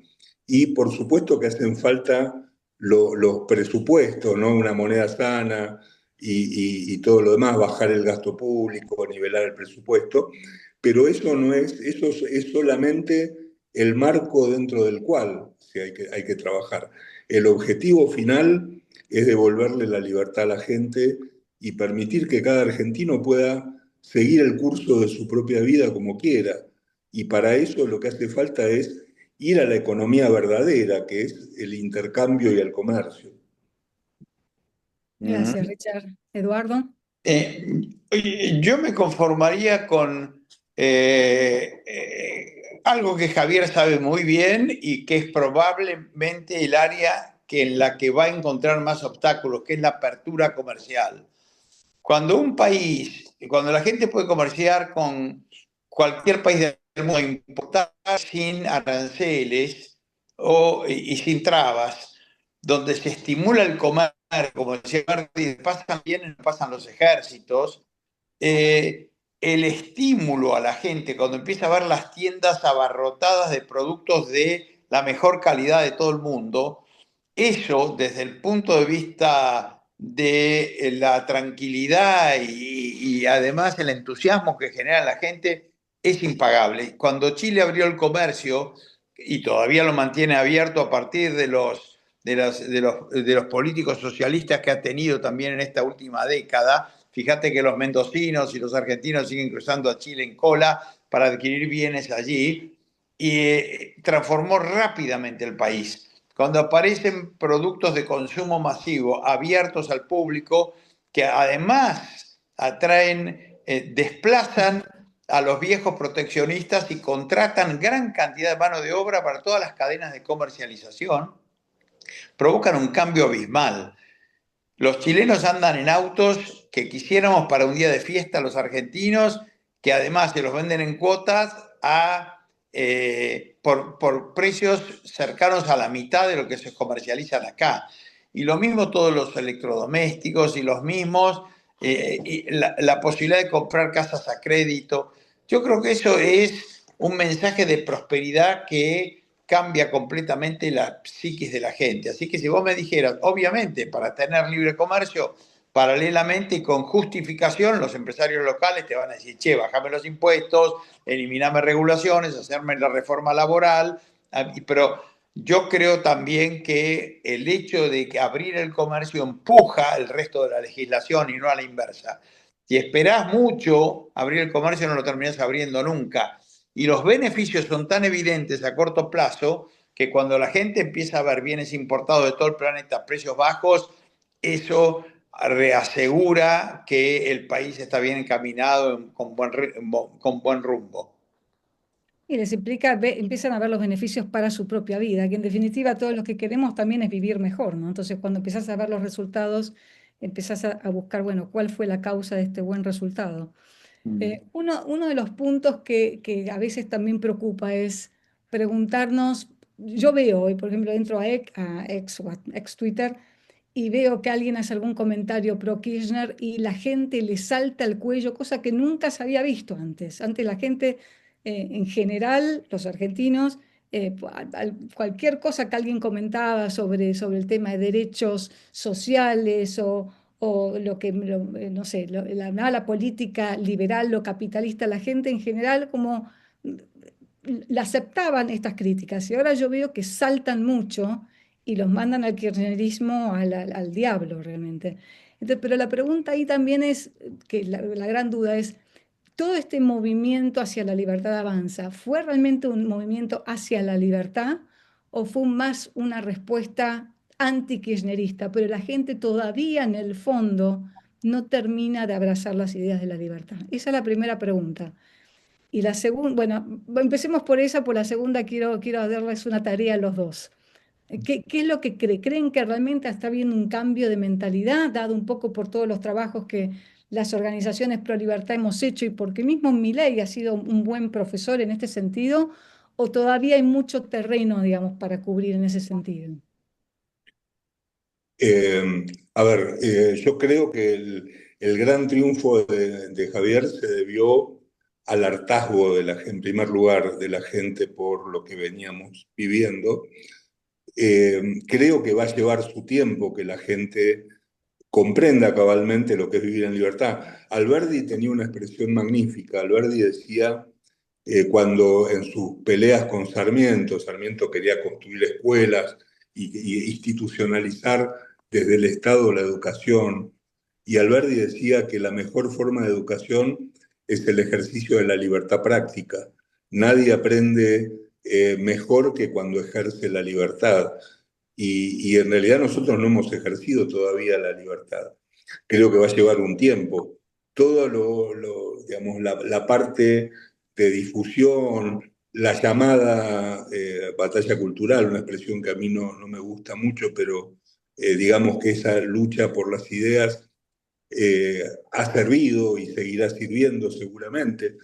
Y por supuesto que hacen falta los presupuestos, ¿no? Una moneda sana y todo lo demás, bajar el gasto público, nivelar el presupuesto, pero eso no es, eso es solamente el marco dentro del cual hay que trabajar. El objetivo final es devolverle la libertad a la gente y permitir que cada argentino pueda seguir el curso de su propia vida como quiera. Y para eso lo que hace falta es ir a la economía verdadera, que es el intercambio y el comercio. Gracias, Richard. Eduardo. Yo me conformaría con algo que Javier sabe muy bien y que es probablemente el área en la que va a encontrar más obstáculos, que es la apertura comercial. Cuando cuando la gente puede comerciar con cualquier país del mundo, importar sin aranceles y sin trabas, donde se estimula el comercio, como decía Martí, pasan bien, pasan los ejércitos, el estímulo a la gente cuando empieza a ver las tiendas abarrotadas de productos de la mejor calidad de todo el mundo, eso desde el punto de vista de la tranquilidad y además el entusiasmo que genera la gente es impagable. Cuando Chile abrió el comercio, y todavía lo mantiene abierto a partir de los políticos socialistas que ha tenido también en esta última década, fíjate que los mendocinos y los argentinos siguen cruzando a Chile en cola para adquirir bienes allí, y transformó rápidamente el país. Cuando aparecen productos de consumo masivo abiertos al público, que además desplazan a los viejos proteccionistas y contratan gran cantidad de mano de obra para todas las cadenas de comercialización, provocan un cambio abismal. Los chilenos andan en autos que quisiéramos para un día de fiesta los argentinos, que además se los venden en cuotas por precios cercanos a la mitad de lo que se comercializan acá. Y lo mismo todos los electrodomésticos y los mismos, y la posibilidad de comprar casas a crédito. Yo creo que eso es un mensaje de prosperidad que cambia completamente la psiquis de la gente. Así que si vos me dijeras, obviamente, para tener libre comercio, paralelamente y con justificación, los empresarios locales te van a decir, che, bajame los impuestos, eliminame regulaciones, hacerme la reforma laboral, pero yo creo también que el hecho de que abrir el comercio empuja el resto de la legislación y no a la inversa. Si esperás mucho abrir el comercio, no lo terminás abriendo nunca. Y los beneficios son tan evidentes a corto plazo que cuando la gente empieza a ver bienes importados de todo el planeta a precios bajos, eso reasegura que el país está bien encaminado con buen rumbo. Y les implica, empiezan a ver los beneficios para su propia vida, que en definitiva todos los que queremos también es vivir mejor, ¿no? Entonces, cuando empezás a ver los resultados, empezás a buscar, bueno, cuál fue la causa de este buen resultado. Uno de los puntos que a veces también preocupa es preguntarnos, yo veo hoy, por ejemplo, entro a ex Twitter y veo que alguien hace algún comentario pro Kirchner y la gente le salta al cuello, cosa que nunca se había visto antes. Antes la gente, en general, los argentinos, cualquier cosa que alguien comentaba sobre el tema de derechos sociales o lo que, no sé, la política liberal o capitalista, la gente en general como la aceptaban estas críticas y ahora yo veo que saltan mucho y los mandan al kirchnerismo, al diablo realmente. Entonces, pero la pregunta ahí también es, que la gran duda es, ¿todo este movimiento hacia la libertad avanza fue realmente un movimiento hacia la libertad o fue más una respuesta anti-kirchnerista? Pero la gente todavía en el fondo no termina de abrazar las ideas de la libertad. Esa es la primera pregunta. Y la segunda, bueno, empecemos por esa, por la segunda quiero darles una tarea a los dos. ¿Qué es lo que creen que realmente está habiendo un cambio de mentalidad, dado un poco por todos los trabajos que las organizaciones pro libertad hemos hecho y porque mismo Milei ha sido un buen profesor en este sentido, o todavía hay mucho terreno, digamos, para cubrir en ese sentido? Eh, a ver, yo creo que el gran triunfo de Javier se debió al hartazgo de en primer lugar, de la gente por lo que veníamos viviendo. Creo que va a llevar su tiempo que la gente comprenda cabalmente lo que es vivir en libertad. Alberdi tenía una expresión magnífica. Alberdi decía, cuando en sus peleas con Sarmiento, Sarmiento quería construir escuelas y institucionalizar desde el Estado la educación, y Alberdi decía que la mejor forma de educación es el ejercicio de la libertad práctica. Nadie aprende mejor que cuando ejerce la libertad. Y en realidad nosotros no hemos ejercido todavía la libertad. Creo que va a llevar un tiempo. Todo digamos, la parte de difusión, la llamada batalla cultural, una expresión que a mí no me gusta mucho, pero digamos que esa lucha por las ideas ha servido y seguirá sirviendo seguramente,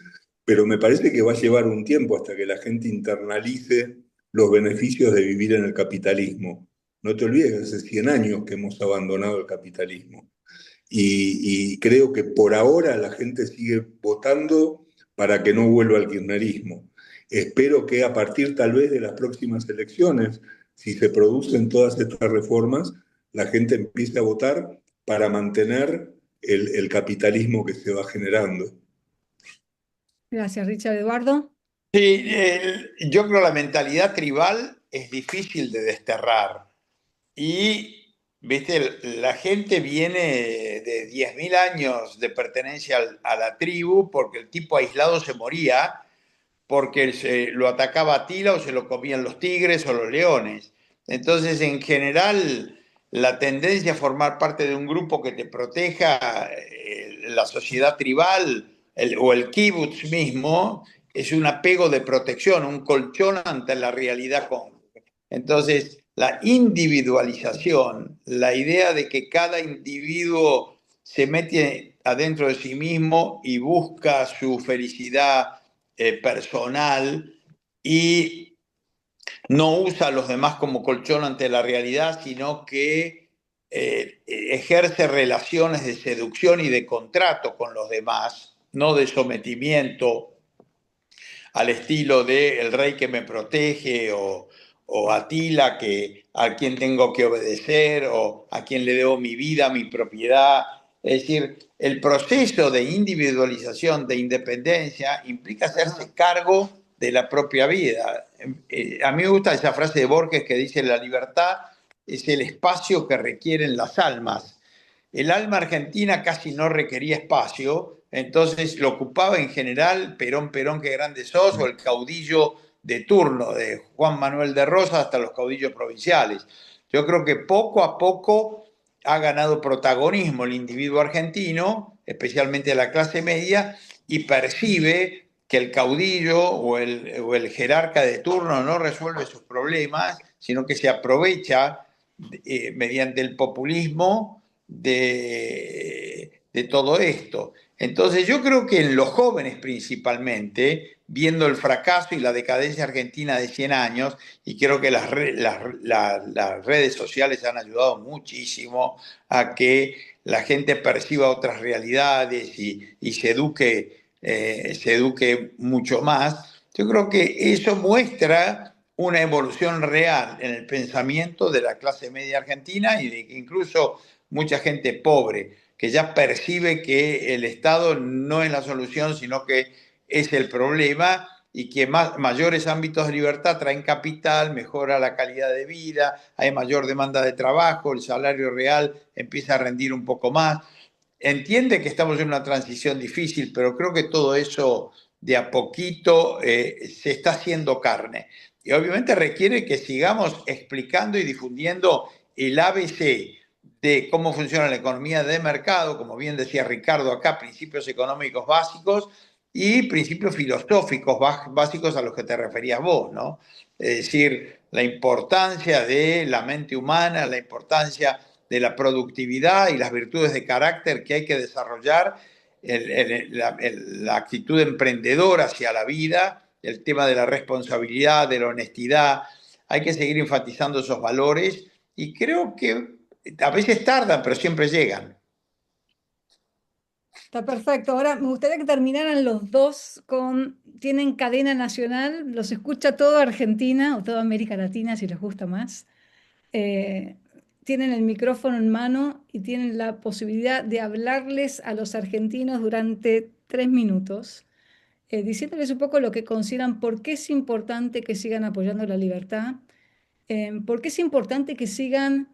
pero me parece que va a llevar un tiempo hasta que la gente internalice los beneficios de vivir en el capitalismo. No te olvides que hace 100 años que hemos abandonado el capitalismo. Y creo que por ahora la gente sigue votando para que no vuelva al kirchnerismo. Espero que a partir tal vez de las próximas elecciones, si se producen todas estas reformas, la gente empiece a votar para mantener el capitalismo que se va generando. Gracias, Richard. Eduardo. Sí, yo creo que la mentalidad tribal es difícil de desterrar. Y, viste, la gente viene de 10.000 años de pertenencia a la tribu porque el tipo aislado se moría porque lo atacaba Atila o se lo comían los tigres o los leones. Entonces, en general, la tendencia a formar parte de un grupo que te proteja, la sociedad tribal o el kibutz mismo, es un apego de protección, un colchón ante la realidad con. Entonces, la individualización, la idea de que cada individuo se mete adentro de sí mismo y busca su felicidad personal y no usa a los demás como colchón ante la realidad, sino que ejerce relaciones de seducción y de contrato con los demás, no de sometimiento al estilo de El rey que me protege o Atila, a quien tengo que obedecer o a quien le debo mi vida, mi propiedad. Es decir, el proceso de individualización, de independencia, implica hacerse cargo de la propia vida. A mí me gusta esa frase de Borges que dice: la libertad es el espacio que requieren las almas. El alma argentina casi no requería espacio, entonces lo ocupaba en general Perón, Perón, qué grande sos, o el caudillo de turno, de Juan Manuel de Rosas hasta los caudillos provinciales. Yo creo que poco a poco ha ganado protagonismo el individuo argentino, especialmente la clase media, y percibe que el caudillo o el jerarca de turno no resuelve sus problemas, sino que se aprovecha mediante el populismo de todo esto. Entonces yo creo que en los jóvenes principalmente, viendo el fracaso y la decadencia argentina de 100 años, y creo que las redes sociales han ayudado muchísimo a que la gente perciba otras realidades y se eduque mucho más. Yo creo que eso muestra una evolución real en el pensamiento de la clase media argentina y de que incluso mucha gente pobre que ya percibe que el Estado no es la solución, sino que es el problema, y que mayores ámbitos de libertad traen capital, mejora la calidad de vida, hay mayor demanda de trabajo, el salario real empieza a rendir un poco más. Entiende que estamos en una transición difícil, pero creo que todo eso de a poquito se está haciendo carne. Y obviamente requiere que sigamos explicando y difundiendo el ABC de cómo funciona la economía de mercado, como bien decía Ricardo acá, principios económicos básicos y principios filosóficos básicos a los que te referías vos, ¿no? Es decir, la importancia de la mente humana, la importancia de la productividad y las virtudes de carácter que hay que desarrollar, la actitud emprendedora hacia la vida, el tema de la responsabilidad, de la honestidad. Hay que seguir enfatizando esos valores y creo que a veces tardan, pero siempre llegan. Está perfecto. Ahora me gustaría que terminaran los dos tienen cadena nacional, los escucha toda Argentina o toda América Latina si les gusta más. Eh, Tienen el micrófono en mano y tienen la posibilidad de hablarles a los argentinos durante 3 minutos, diciéndoles un poco lo que consideran, por qué es importante que sigan apoyando la libertad, por qué es importante que sigan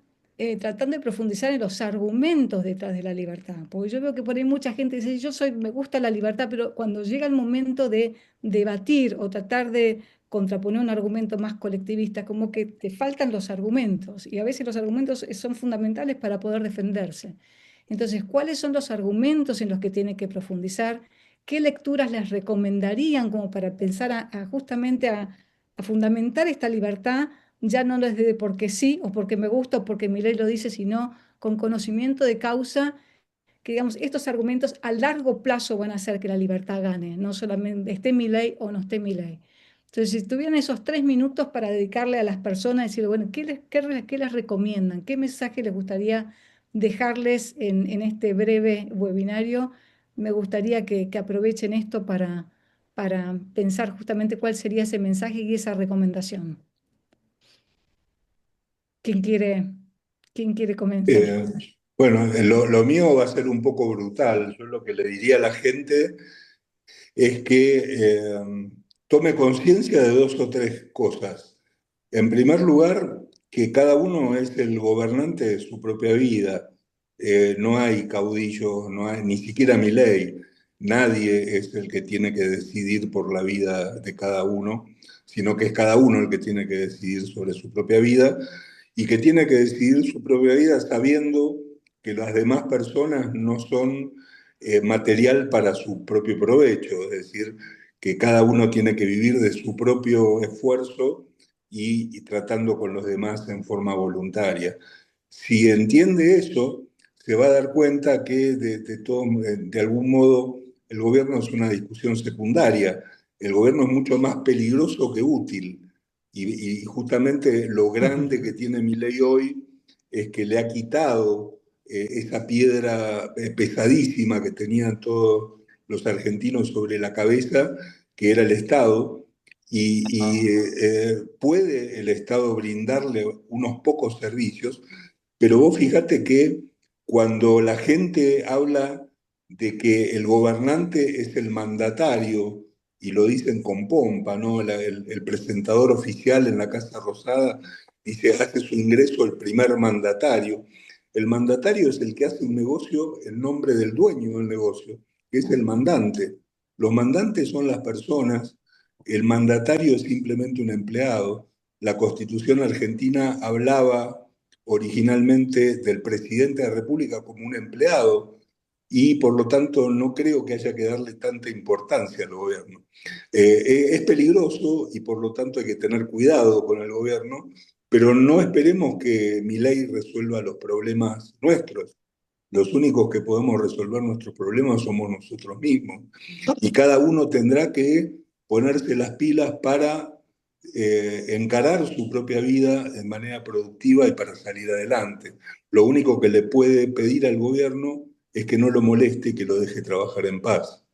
tratando de profundizar en los argumentos detrás de la libertad. Porque yo veo que por ahí mucha gente dice: me gusta la libertad, pero cuando llega el momento de debatir o tratar de contraponer un argumento más colectivista, como que te faltan los argumentos, y a veces los argumentos son fundamentales para poder defenderse. Entonces, ¿cuáles son los argumentos en los que tiene que profundizar? ¿Qué lecturas les recomendarían como para pensar justamente a fundamentar esta libertad? Ya no desde porque sí o porque me gusta o porque mi ley lo dice, sino con conocimiento de causa, que digamos, estos argumentos a largo plazo van a hacer que la libertad gane, no solamente esté mi ley o no esté mi ley. Entonces, si tuvieran esos 3 minutos para dedicarle a las personas, decir, bueno, ¿qué les recomiendan? ¿Qué mensaje les gustaría dejarles en este breve webinario? Me gustaría que aprovechen esto para pensar justamente cuál sería ese mensaje y esa recomendación. ¿Quién quiere, quién quiere comenzar? Eh, bueno, lo mío va a ser un poco brutal. Yo lo que le diría a la gente es que tome conciencia de dos o tres cosas. En primer lugar, que cada uno es el gobernante de su propia vida. No hay caudillo, no hay ni siquiera Milei. Nadie es el que tiene que decidir por la vida de cada uno, sino que es cada uno el que tiene que decidir sobre su propia vida y que tiene que decidir su propia vida sabiendo que las demás personas no son material para su propio provecho, es decir, que cada uno tiene que vivir de su propio esfuerzo y tratando con los demás en forma voluntaria. Si entiende eso, se va a dar cuenta que de algún modo el gobierno es una discusión secundaria. El gobierno es mucho más peligroso que útil. Y justamente lo grande que tiene Milei hoy es que le ha quitado esa piedra pesadísima que tenían todos los argentinos sobre la cabeza que era el Estado, y puede el Estado brindarle unos pocos servicios, pero vos fíjate que cuando la gente habla de que el gobernante es el mandatario, y lo dicen con pompa, ¿no? El presentador oficial en la Casa Rosada dice, hace su ingreso el primer mandatario. El mandatario es el que hace un negocio en nombre del dueño del negocio, que es el mandante. Los mandantes son las personas, el mandatario es simplemente un empleado. La Constitución argentina hablaba originalmente del presidente de la República como un empleado y por lo tanto no creo que haya que darle tanta importancia al gobierno. Es peligroso y por lo tanto hay que tener cuidado con el gobierno, pero no esperemos que Milei resuelva los problemas nuestros. Los únicos que podemos resolver nuestros problemas somos nosotros mismos. Y cada uno tendrá que ponerse las pilas para encarar su propia vida de manera productiva y para salir adelante. Lo único que le puede pedir al gobierno es que no lo moleste y que lo deje trabajar en paz.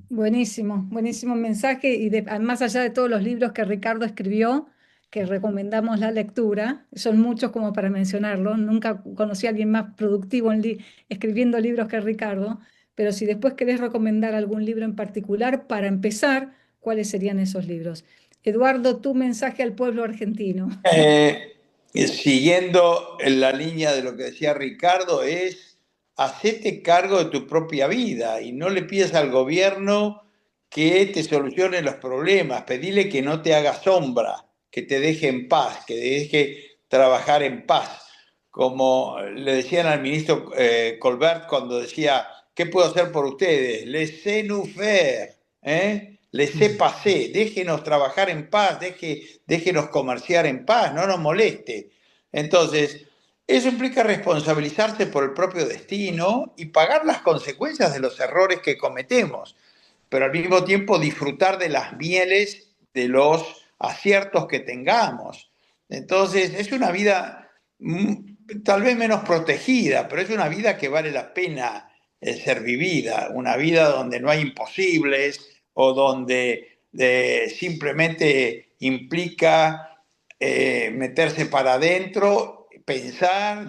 Buenísimo, buenísimo mensaje y más allá de todos los libros que Ricardo escribió, que recomendamos la lectura, son muchos como para mencionarlo, nunca conocí a alguien más productivo escribiendo libros que Ricardo, pero si después querés recomendar algún libro en particular para empezar, ¿cuáles serían esos libros? Eduardo, tu mensaje al pueblo argentino. Siguiendo en la línea de lo que decía Ricardo, es hacete cargo de tu propia vida y no le pidas al gobierno que te solucione los problemas, pedile que no te haga sombra, que te deje en paz, que te deje trabajar en paz. Como le decían al ministro Colbert cuando decía, ¿qué puedo hacer por ustedes? Laissez-nous faire, laissez-passer, déjenos trabajar en paz, déjenos comerciar en paz, no nos moleste. Entonces, eso implica responsabilizarse por el propio destino y pagar las consecuencias de los errores que cometemos, pero al mismo tiempo disfrutar de las mieles de los aciertos que tengamos. Entonces, es una vida tal vez menos protegida, pero es una vida que vale la pena ser vivida, una vida donde no hay imposibles o donde simplemente implica meterse para adentro, pensar,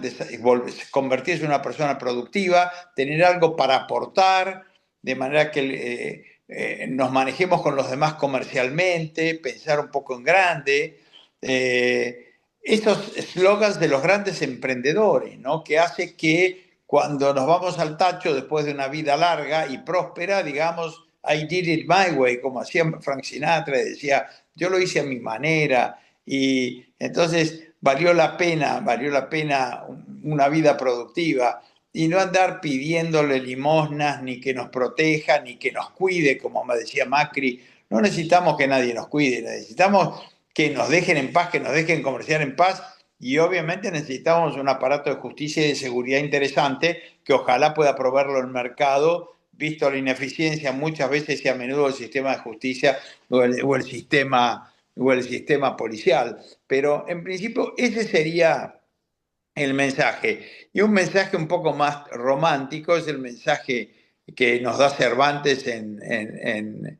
convertirse en una persona productiva, tener algo para aportar, de manera que nos manejemos con los demás comercialmente, pensar un poco en grande. Estos eslogans de los grandes emprendedores, ¿no? Que hace que cuando nos vamos al tacho después de una vida larga y próspera, digamos, I did it my way, como hacía Frank Sinatra, decía, yo lo hice a mi manera, y entonces valió la pena una vida productiva y no andar pidiéndole limosnas, ni que nos proteja, ni que nos cuide, como me decía Macri. No necesitamos que nadie nos cuide, necesitamos que nos dejen en paz, que nos dejen comerciar en paz, y obviamente necesitamos un aparato de justicia y de seguridad interesante que ojalá pueda proveerlo el mercado, visto la ineficiencia muchas veces y a menudo del sistema de justicia o el sistema policial. Pero en principio ese sería el mensaje. Y un mensaje un poco más romántico es el mensaje que nos da Cervantes en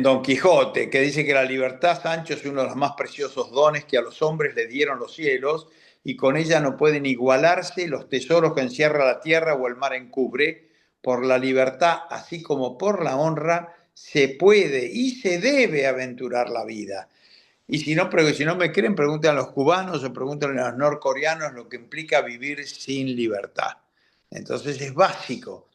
Don Quijote, que dice que la libertad, Sancho, es uno de los más preciosos dones que a los hombres le dieron los cielos, y con ella no pueden igualarse los tesoros que encierra la tierra o el mar encubre. Por la libertad, así como por la honra, se puede y se debe aventurar la vida. Y si no me creen, pregunten a los cubanos o pregunten a los norcoreanos lo que implica vivir sin libertad. Entonces es básico.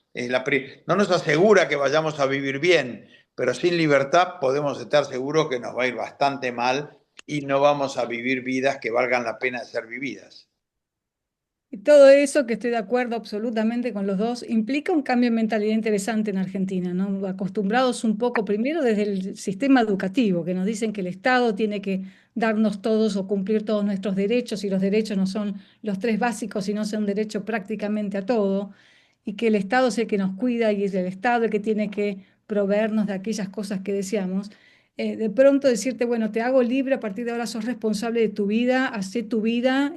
No nos asegura que vayamos a vivir bien, pero sin libertad podemos estar seguros que nos va a ir bastante mal y no vamos a vivir vidas que valgan la pena de ser vividas. Y todo eso, que estoy de acuerdo absolutamente con los dos, implica un cambio de mentalidad interesante en Argentina, ¿no? Acostumbrados un poco primero desde el sistema educativo, que nos dicen que el Estado tiene que darnos todos o cumplir todos nuestros derechos, y los derechos no son los tres básicos, sino son derecho prácticamente a todo, y que el Estado es el que nos cuida y es el Estado el que tiene que proveernos de aquellas cosas que deseamos. De pronto decirte, bueno, te hago libre, a partir de ahora sos responsable de tu vida, hacé tu vida.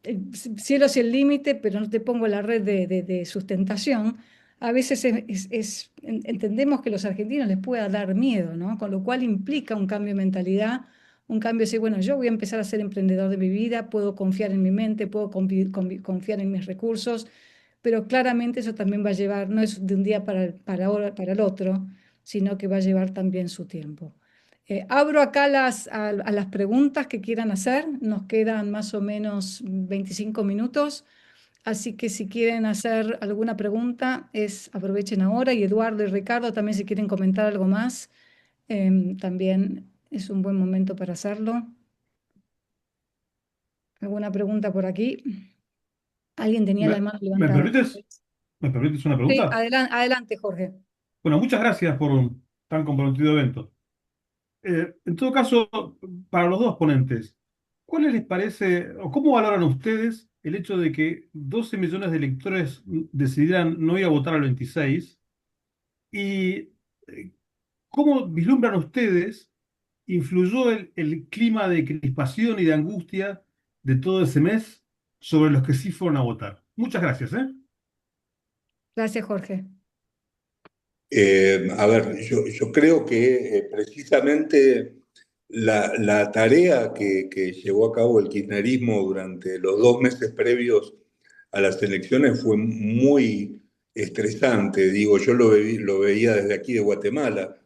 El cielo es el límite, pero no te pongo la red de sustentación. a veces entendemos que los argentinos les pueda dar miedo, ¿no? Con lo cual implica un cambio de mentalidad, un cambio de decir, bueno, yo voy a empezar a ser emprendedor de mi vida, puedo confiar en mi mente, puedo confiar en mis recursos, pero claramente eso también va a llevar, no es de un día para el otro, sino que va a llevar también su tiempo. Abro acá a las preguntas que quieran hacer. Nos quedan más o menos 25 minutos. Así que si quieren hacer alguna pregunta, aprovechen ahora. Y Eduardo y Ricardo también si quieren comentar algo más, también es un buen momento para hacerlo. ¿Alguna pregunta por aquí? ¿Alguien tenía la ¿Me, mano me levantada? permites, me permites una Sí, pregunta? adelante, Jorge. Bueno, muchas gracias por un tan comprometido evento. En todo caso, para los dos ponentes, ¿cuál les parece o cómo valoran ustedes el hecho de que 12 millones de electores decidieran no ir a votar al 26? ¿Y cómo vislumbran ustedes influyó el clima de crispación y de angustia de todo ese mes sobre los que sí fueron a votar? Muchas gracias, ¿eh? Gracias, Jorge. A ver, yo creo que precisamente la tarea que llevó a cabo el kirchnerismo durante los 2 meses previos a las elecciones fue muy estresante. Digo, yo lo veía desde aquí de Guatemala,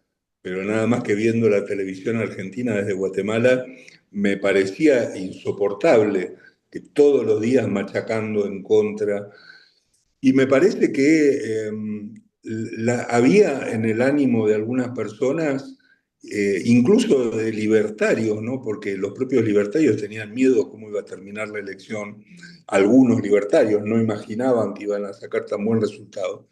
pero nada más que viendo la televisión argentina desde Guatemala, me parecía insoportable que todos los días machacando en contra. Y me parece que había en el ánimo de algunas personas, incluso de libertarios, ¿no? Porque los propios libertarios tenían miedo cómo iba a terminar la elección. Algunos libertarios no imaginaban que iban a sacar tan buen resultado.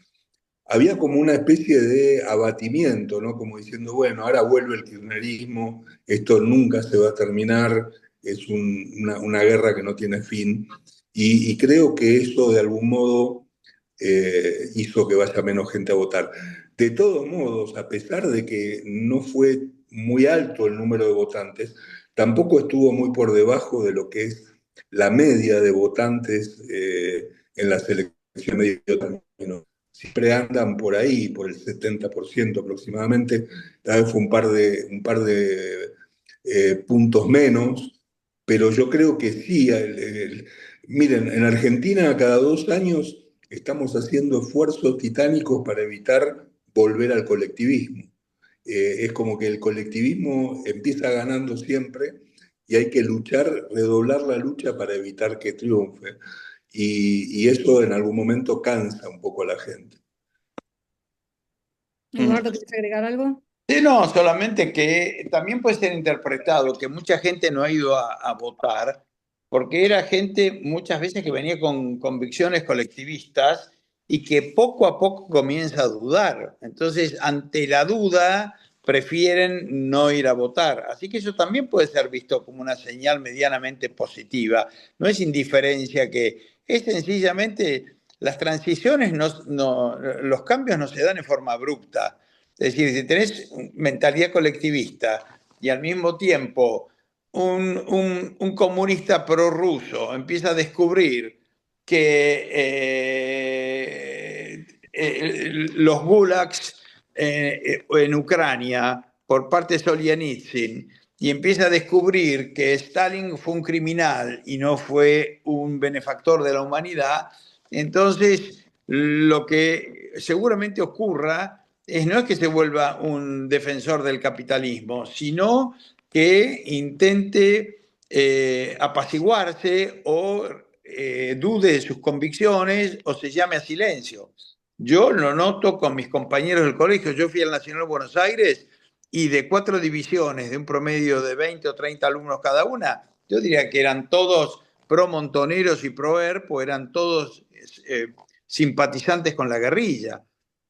Había como una especie de abatimiento, ¿no? Como diciendo, bueno, ahora vuelve el kirchnerismo, esto nunca se va a terminar, es una guerra que no tiene fin. Y creo que eso de algún modo hizo que vaya menos gente a votar. De todos modos, a pesar de que no fue muy alto el número de votantes, tampoco estuvo muy por debajo de lo que es la media de votantes en las elecciones de medio término. Siempre andan por ahí, por el 70% aproximadamente. Tal vez fue un par de puntos menos, pero yo creo que sí. Miren, en Argentina cada 2 años estamos haciendo esfuerzos titánicos para evitar volver al colectivismo. Es como que el colectivismo empieza ganando siempre y hay que luchar, redoblar la lucha para evitar que triunfe. Y eso en algún momento cansa un poco a la gente. Eduardo, ¿quieres agregar algo? Sí, no, solamente que también puede ser interpretado que mucha gente no ha ido a votar porque era gente muchas veces que venía con convicciones colectivistas y que poco a poco comienza a dudar. Entonces, ante la duda, prefieren no ir a votar. Así que eso también puede ser visto como una señal medianamente positiva. No es indiferencia es sencillamente las transiciones, los cambios no se dan en forma abrupta. Es decir, si tenés mentalidad colectivista y al mismo tiempo un comunista prorruso empieza a descubrir que los gulags en Ucrania por parte de Solzhenitsyn y empieza a descubrir que Stalin fue un criminal y no fue un benefactor de la humanidad, entonces lo que seguramente ocurra no es que se vuelva un defensor del capitalismo, sino que intente apaciguarse o dude de sus convicciones o se llame a silencio. Yo lo noto con mis compañeros del colegio. Yo fui al Nacional de Buenos Aires y de 4 divisiones, de un promedio de 20 o 30 alumnos cada una, yo diría que eran todos pro Montoneros y pro ERP, eran todos simpatizantes con la guerrilla.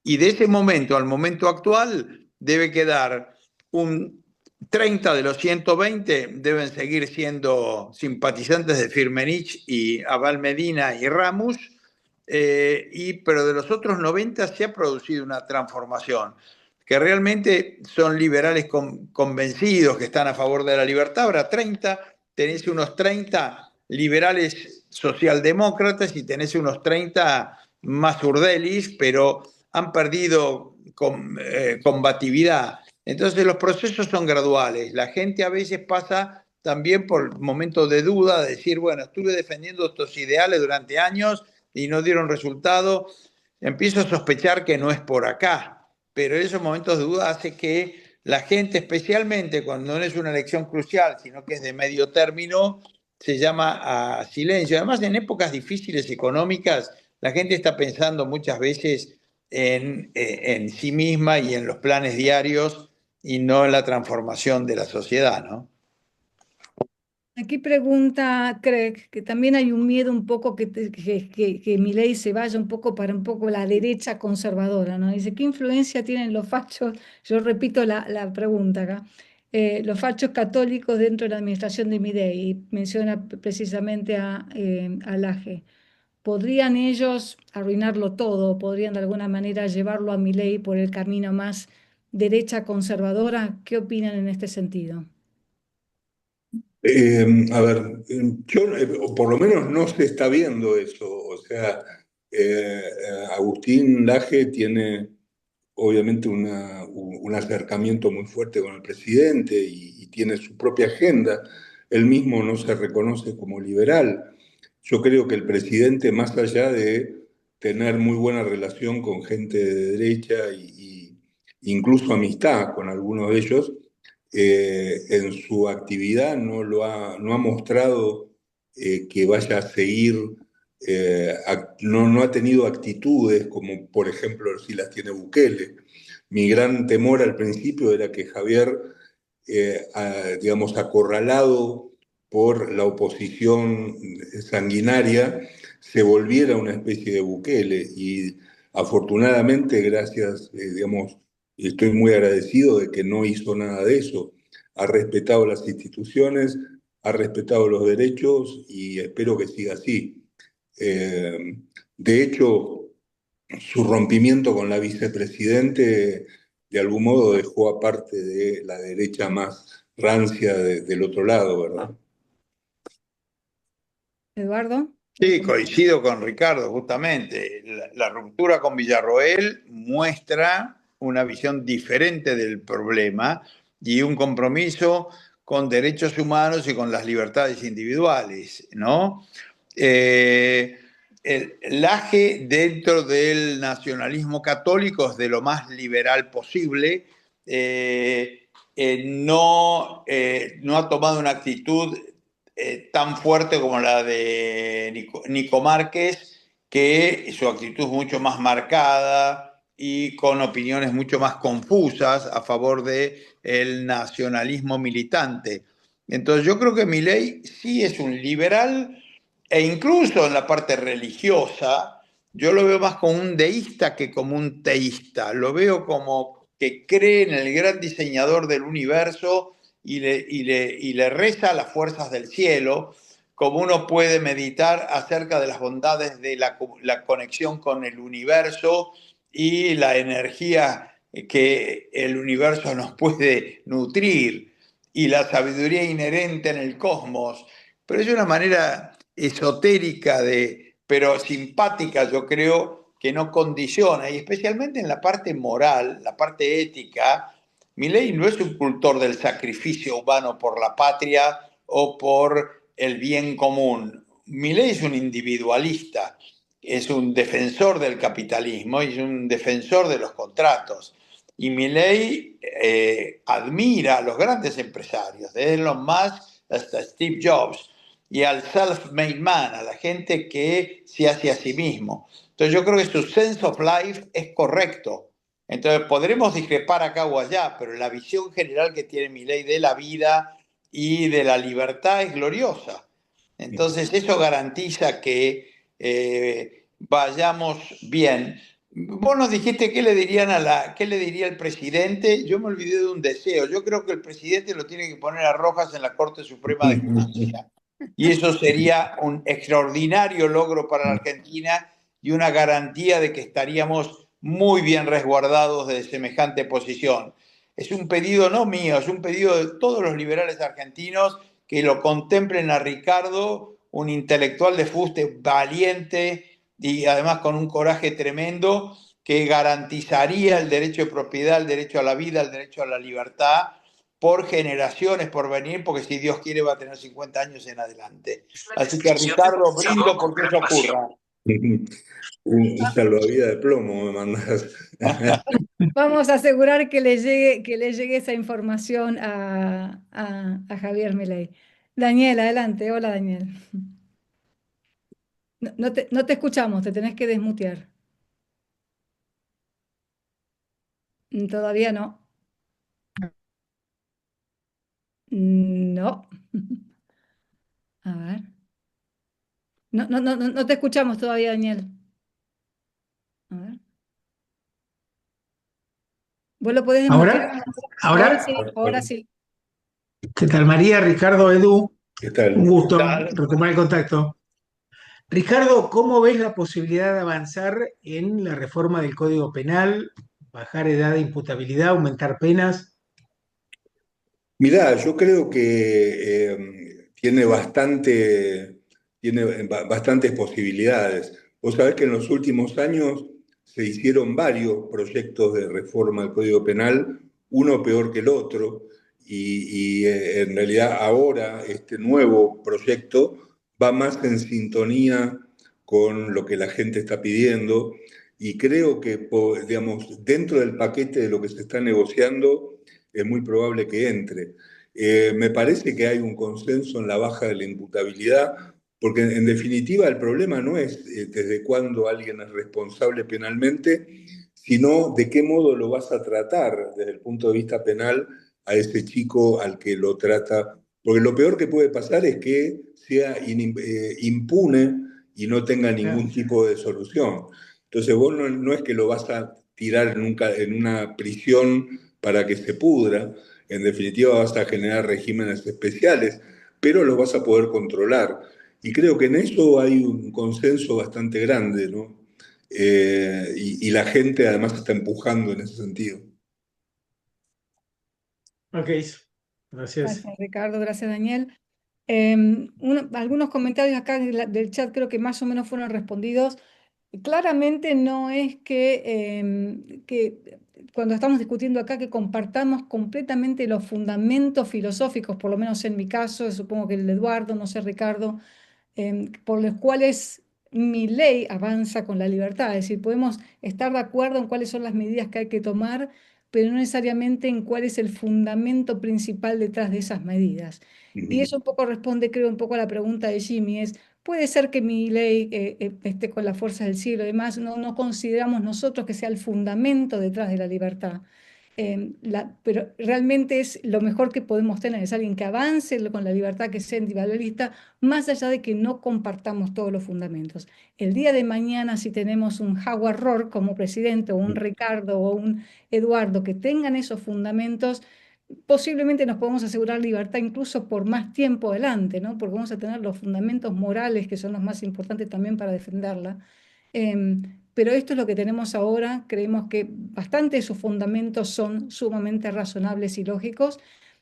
Y de ese momento al momento actual debe quedar un 30 de los 120 deben seguir siendo simpatizantes de Firmenich y Abal Medina y Ramos, pero de los otros 90 se ha producido una transformación, que realmente son liberales convencidos que están a favor de la libertad. Ahora 30, tenés unos 30 liberales socialdemócratas y tenés unos 30 más urdelis, pero han perdido combatividad. Entonces los procesos son graduales. La gente a veces pasa también por momentos de duda, de decir, bueno, estuve defendiendo estos ideales durante años y no dieron resultado. Empiezo a sospechar que no es por acá, pero esos momentos de duda hace que la gente, especialmente cuando no es una elección crucial, sino que es de medio término, se llama a silencio. Además, en épocas difíciles económicas, la gente está pensando muchas veces en sí misma y en los planes diarios y no en la transformación de la sociedad, ¿no? Aquí pregunta Craig que también hay un miedo un poco que Milei se vaya un poco para un poco la derecha conservadora, ¿no? Dice, ¿qué influencia tienen los fachos? Yo repito la pregunta acá. Los fachos católicos dentro de la administración de Milei, y menciona precisamente a Laje. ¿Podrían ellos arruinarlo todo? ¿Podrían de alguna manera llevarlo a Milei por el camino más derecha conservadora? ¿Qué opinan en este sentido? A ver, yo, o por lo menos no se está viendo eso. O sea, Agustín Laje tiene obviamente un acercamiento muy fuerte con el presidente y tiene su propia agenda. Él mismo no se reconoce como liberal. Yo creo que el presidente, más allá de tener muy buena relación con gente de derecha incluso amistad con algunos de ellos, en su actividad no ha mostrado que vaya a seguir, no ha tenido actitudes como por ejemplo si las tiene Bukele. Mi gran temor al principio era que Javier, digamos, acorralado por la oposición sanguinaria, se volviera una especie de Bukele. Y afortunadamente, gracias, digamos, estoy muy agradecido de que no hizo nada de eso. Ha respetado las instituciones, ha respetado los derechos y espero que siga así. Eh, de hecho, su rompimiento con la vicepresidente de algún modo dejó aparte de la derecha más rancia del otro lado, ¿verdad? Eduardo. Sí, coincido con Ricardo, justamente. La ruptura con Villarroel muestra una visión diferente del problema y un compromiso con derechos humanos y con las libertades individuales, ¿no? El Laje dentro del nacionalismo católico es de lo más liberal posible. No ha tomado una actitud tan fuerte como la de Nico Márquez, que su actitud es mucho más marcada y con opiniones mucho más confusas a favor del nacionalismo militante. Entonces yo creo que Milei sí es un liberal e incluso en la parte religiosa yo lo veo más como un deísta que como un teísta. Lo veo como que cree en el gran diseñador del universo y le reza a las fuerzas del cielo, como uno puede meditar acerca de las bondades de la conexión con el universo y la energía que el universo nos puede nutrir y la sabiduría inherente en el cosmos. Pero es una manera esotérica pero simpática, yo creo, que no condiciona, y especialmente en la parte moral, la parte ética. Milei no es un cultor del sacrificio humano por la patria o por el bien común. Milei es un individualista, es un defensor del capitalismo y es un defensor de los contratos. Y Milei admira a los grandes empresarios, desde Elon Musk hasta Steve Jobs, y al self-made man, a la gente que se hace a sí mismo. Entonces yo creo que su sense of life es correcto. Entonces podremos discrepar acá o allá, pero la visión general que tiene Milei de la vida y de la libertad es gloriosa. Entonces eso garantiza que vayamos bien. Vos nos dijiste qué le qué le diría el presidente. Yo me olvidé de un deseo. Yo creo que el presidente lo tiene que poner a Rojas en la Corte Suprema de Justicia. Y eso sería un extraordinario logro para la Argentina y una garantía de que estaríamos muy bien resguardados de semejante posición. Es un pedido no mío, es un pedido de todos los liberales argentinos que lo contemplen a Ricardo, un intelectual de fuste valiente y además con un coraje tremendo, que garantizaría el derecho de propiedad, el derecho a la vida, el derecho a la libertad por generaciones por venir, porque si Dios quiere va a tener 50 años en adelante. Así que Ricardo, brindo porque eso ocurra. Un salvavidas de plomo me mandás. Vamos a asegurar que le llegue esa información a Javier Milei. Daniel, adelante. Hola, Daniel. No te escuchamos, te tenés que desmutear. Todavía no. No. A ver. No te escuchamos todavía, Daniel. A ver. ¿Vos lo podés desmutear? Ahora, Ahora ahora, sí, ahora sí. ¿qué tal? María, Ricardo, Edu, ¿Qué un tal? gusto Tal. retomar el contacto. Ricardo, ¿cómo ves la posibilidad de avanzar en la reforma del Código Penal, bajar edad de imputabilidad, aumentar penas? Mirá, yo creo que tiene bastantes posibilidades. Vos sabés que en los últimos años se hicieron varios proyectos de reforma del Código Penal, uno peor que el otro, y en realidad ahora este nuevo proyecto va más en sintonía con lo que la gente está pidiendo, y creo que, digamos, dentro del paquete de lo que se está negociando, es muy probable que entre. Me parece que hay un consenso en la baja de la imputabilidad, porque en definitiva el problema no es desde cuándo alguien es responsable penalmente, sino de qué modo lo vas a tratar desde el punto de vista penal a ese chico al que lo trata. Porque lo peor que puede pasar es que sea impune y no tenga ningún tipo de solución. Entonces vos no es que lo vas a tirar en una prisión para que se pudra, en definitiva vas a generar regímenes especiales, pero los vas a poder controlar. Y creo que en eso hay un consenso bastante grande, ¿no? Y la gente además está empujando en ese sentido. Ok, gracias. Gracias, Ricardo. Gracias, Daniel. Algunos comentarios acá del chat creo que más o menos fueron respondidos. Claramente no es que cuando estamos discutiendo acá que compartamos completamente los fundamentos filosóficos, por lo menos en mi caso, supongo que el de Eduardo, no sé, Ricardo, por los cuales mi ley avanza con la libertad. Es decir, podemos estar de acuerdo en cuáles son las medidas que hay que tomar, pero no necesariamente en cuál es el fundamento principal detrás de esas medidas. Y eso un poco responde, creo, un poco a la pregunta de Jimmy, es, puede ser que mi ley esté con las fuerzas del siglo y demás, no consideramos nosotros que sea el fundamento detrás de la libertad. Pero realmente es lo mejor que podemos tener, es alguien que avance con la libertad, que sea individualista, más allá de que no compartamos todos los fundamentos. El día de mañana, si tenemos un Howard Roark como presidente, o un Ricardo, o un Eduardo, que tengan esos fundamentos, posiblemente nos podemos asegurar libertad incluso por más tiempo adelante, ¿no? Porque vamos a tener los fundamentos morales que son los más importantes también para defenderla. Pero esto es lo que tenemos ahora. Creemos que bastante de sus fundamentos son sumamente razonables y lógicos.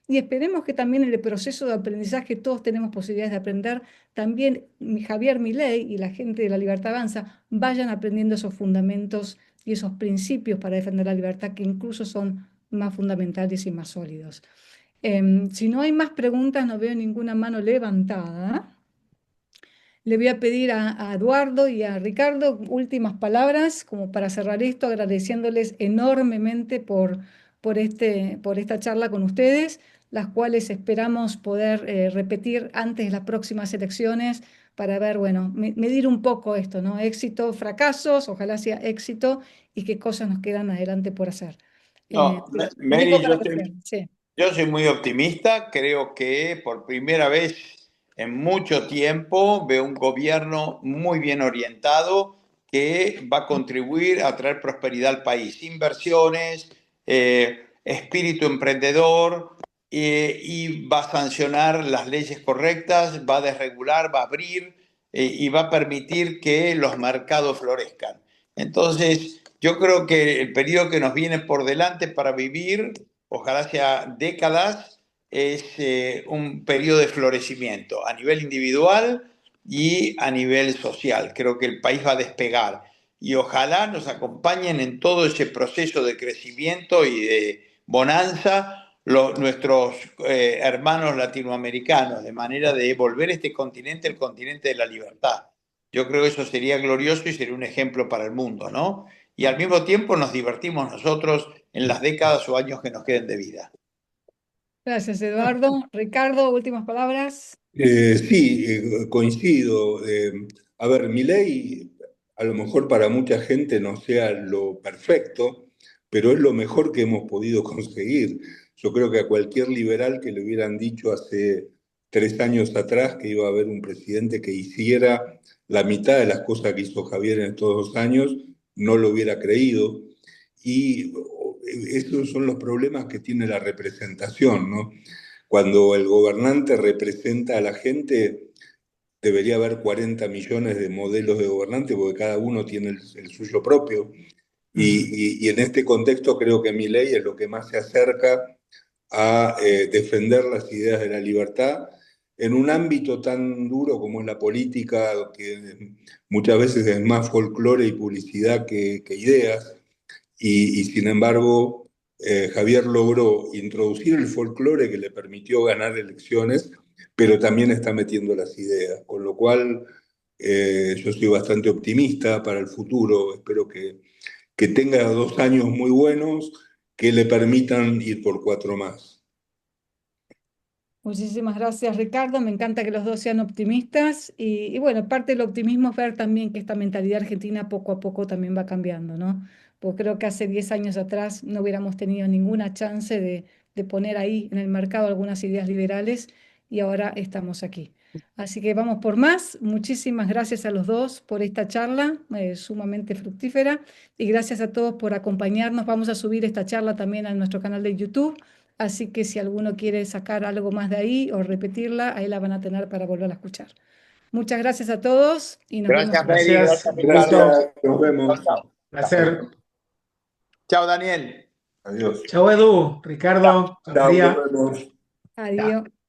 Y esperemos que también en el proceso de aprendizaje todos tenemos posibilidades de aprender. También Javier Milei y la gente de la Libertad Avanza vayan aprendiendo esos fundamentos y esos principios para defender la libertad que incluso son más fundamentales y más sólidos. Si no hay más preguntas, no veo ninguna mano levantada. Le voy a pedir a Eduardo y a Ricardo últimas palabras como para cerrar esto, agradeciéndoles enormemente por esta charla con ustedes, las cuales esperamos poder repetir antes de las próximas elecciones para ver, bueno, medir un poco esto, ¿no? Éxito, fracasos, ojalá sea éxito y qué cosas nos quedan adelante por hacer. No, Pero lo único Mary, para confiar, sí. yo soy muy optimista. Creo que por primera vez en mucho tiempo veo un gobierno muy bien orientado que va a contribuir a traer prosperidad al país. Inversiones, espíritu emprendedor, y va a sancionar las leyes correctas, va a desregular, va a abrir, y va a permitir que los mercados florezcan. Entonces, yo creo que el periodo que nos viene por delante para vivir, ojalá sea décadas, es un periodo de florecimiento a nivel individual y a nivel social. Creo que el país va a despegar. y ojalá nos acompañen en todo ese proceso de crecimiento y de bonanza nuestros hermanos latinoamericanos, de manera de volver este continente el continente de la libertad. Yo creo que eso sería glorioso y sería un ejemplo para el mundo, ¿no? Y al mismo tiempo nos divertimos nosotros en las décadas o años que nos queden de vida. Gracias, Eduardo. Ricardo, últimas palabras. Sí, coincido. A ver, Milei a lo mejor para mucha gente no sea lo perfecto, pero es lo mejor que hemos podido conseguir. Yo creo que a cualquier liberal que le hubieran dicho hace 3 años atrás que iba a haber un presidente que hiciera la mitad de las cosas que hizo Javier en estos 2 años, no lo hubiera creído. Y esos son los problemas que tiene la representación, ¿no? Cuando el gobernante representa a la gente, debería haber 40 millones de modelos de gobernantes porque cada uno tiene el suyo propio. Y en este contexto creo que Milei es lo que más se acerca a defender las ideas de la libertad en un ámbito tan duro como es la política, que muchas veces es más folclore y publicidad que ideas. Y sin embargo, Javier logró introducir el folclore que le permitió ganar elecciones, pero también está metiendo las ideas, con lo cual yo soy bastante optimista para el futuro. Espero que tenga 2 años muy buenos que le permitan ir por 4 más. Muchísimas gracias, Ricardo. Me encanta que los dos sean optimistas y bueno, parte del optimismo es ver también que esta mentalidad argentina poco a poco también va cambiando, ¿no? Porque creo que hace 10 años atrás no hubiéramos tenido ninguna chance de poner ahí en el mercado algunas ideas liberales y ahora estamos aquí. Así que vamos por más. Muchísimas gracias a los dos por esta charla sumamente fructífera y gracias a todos por acompañarnos. Vamos a subir esta charla también a nuestro canal de YouTube. Así que si alguno quiere sacar algo más de ahí o repetirla, ahí la van a tener para volver a escuchar. Muchas gracias a todos y nos vemos. Gracias, Mary. Gracias, Gracias, un gusto, Ricardo. Gracias, nos vemos. Chao, chao. placer. Chao, Daniel. Adiós. Chau, Edu, Ricardo, chau, Chao, nos María. vemos. Adiós.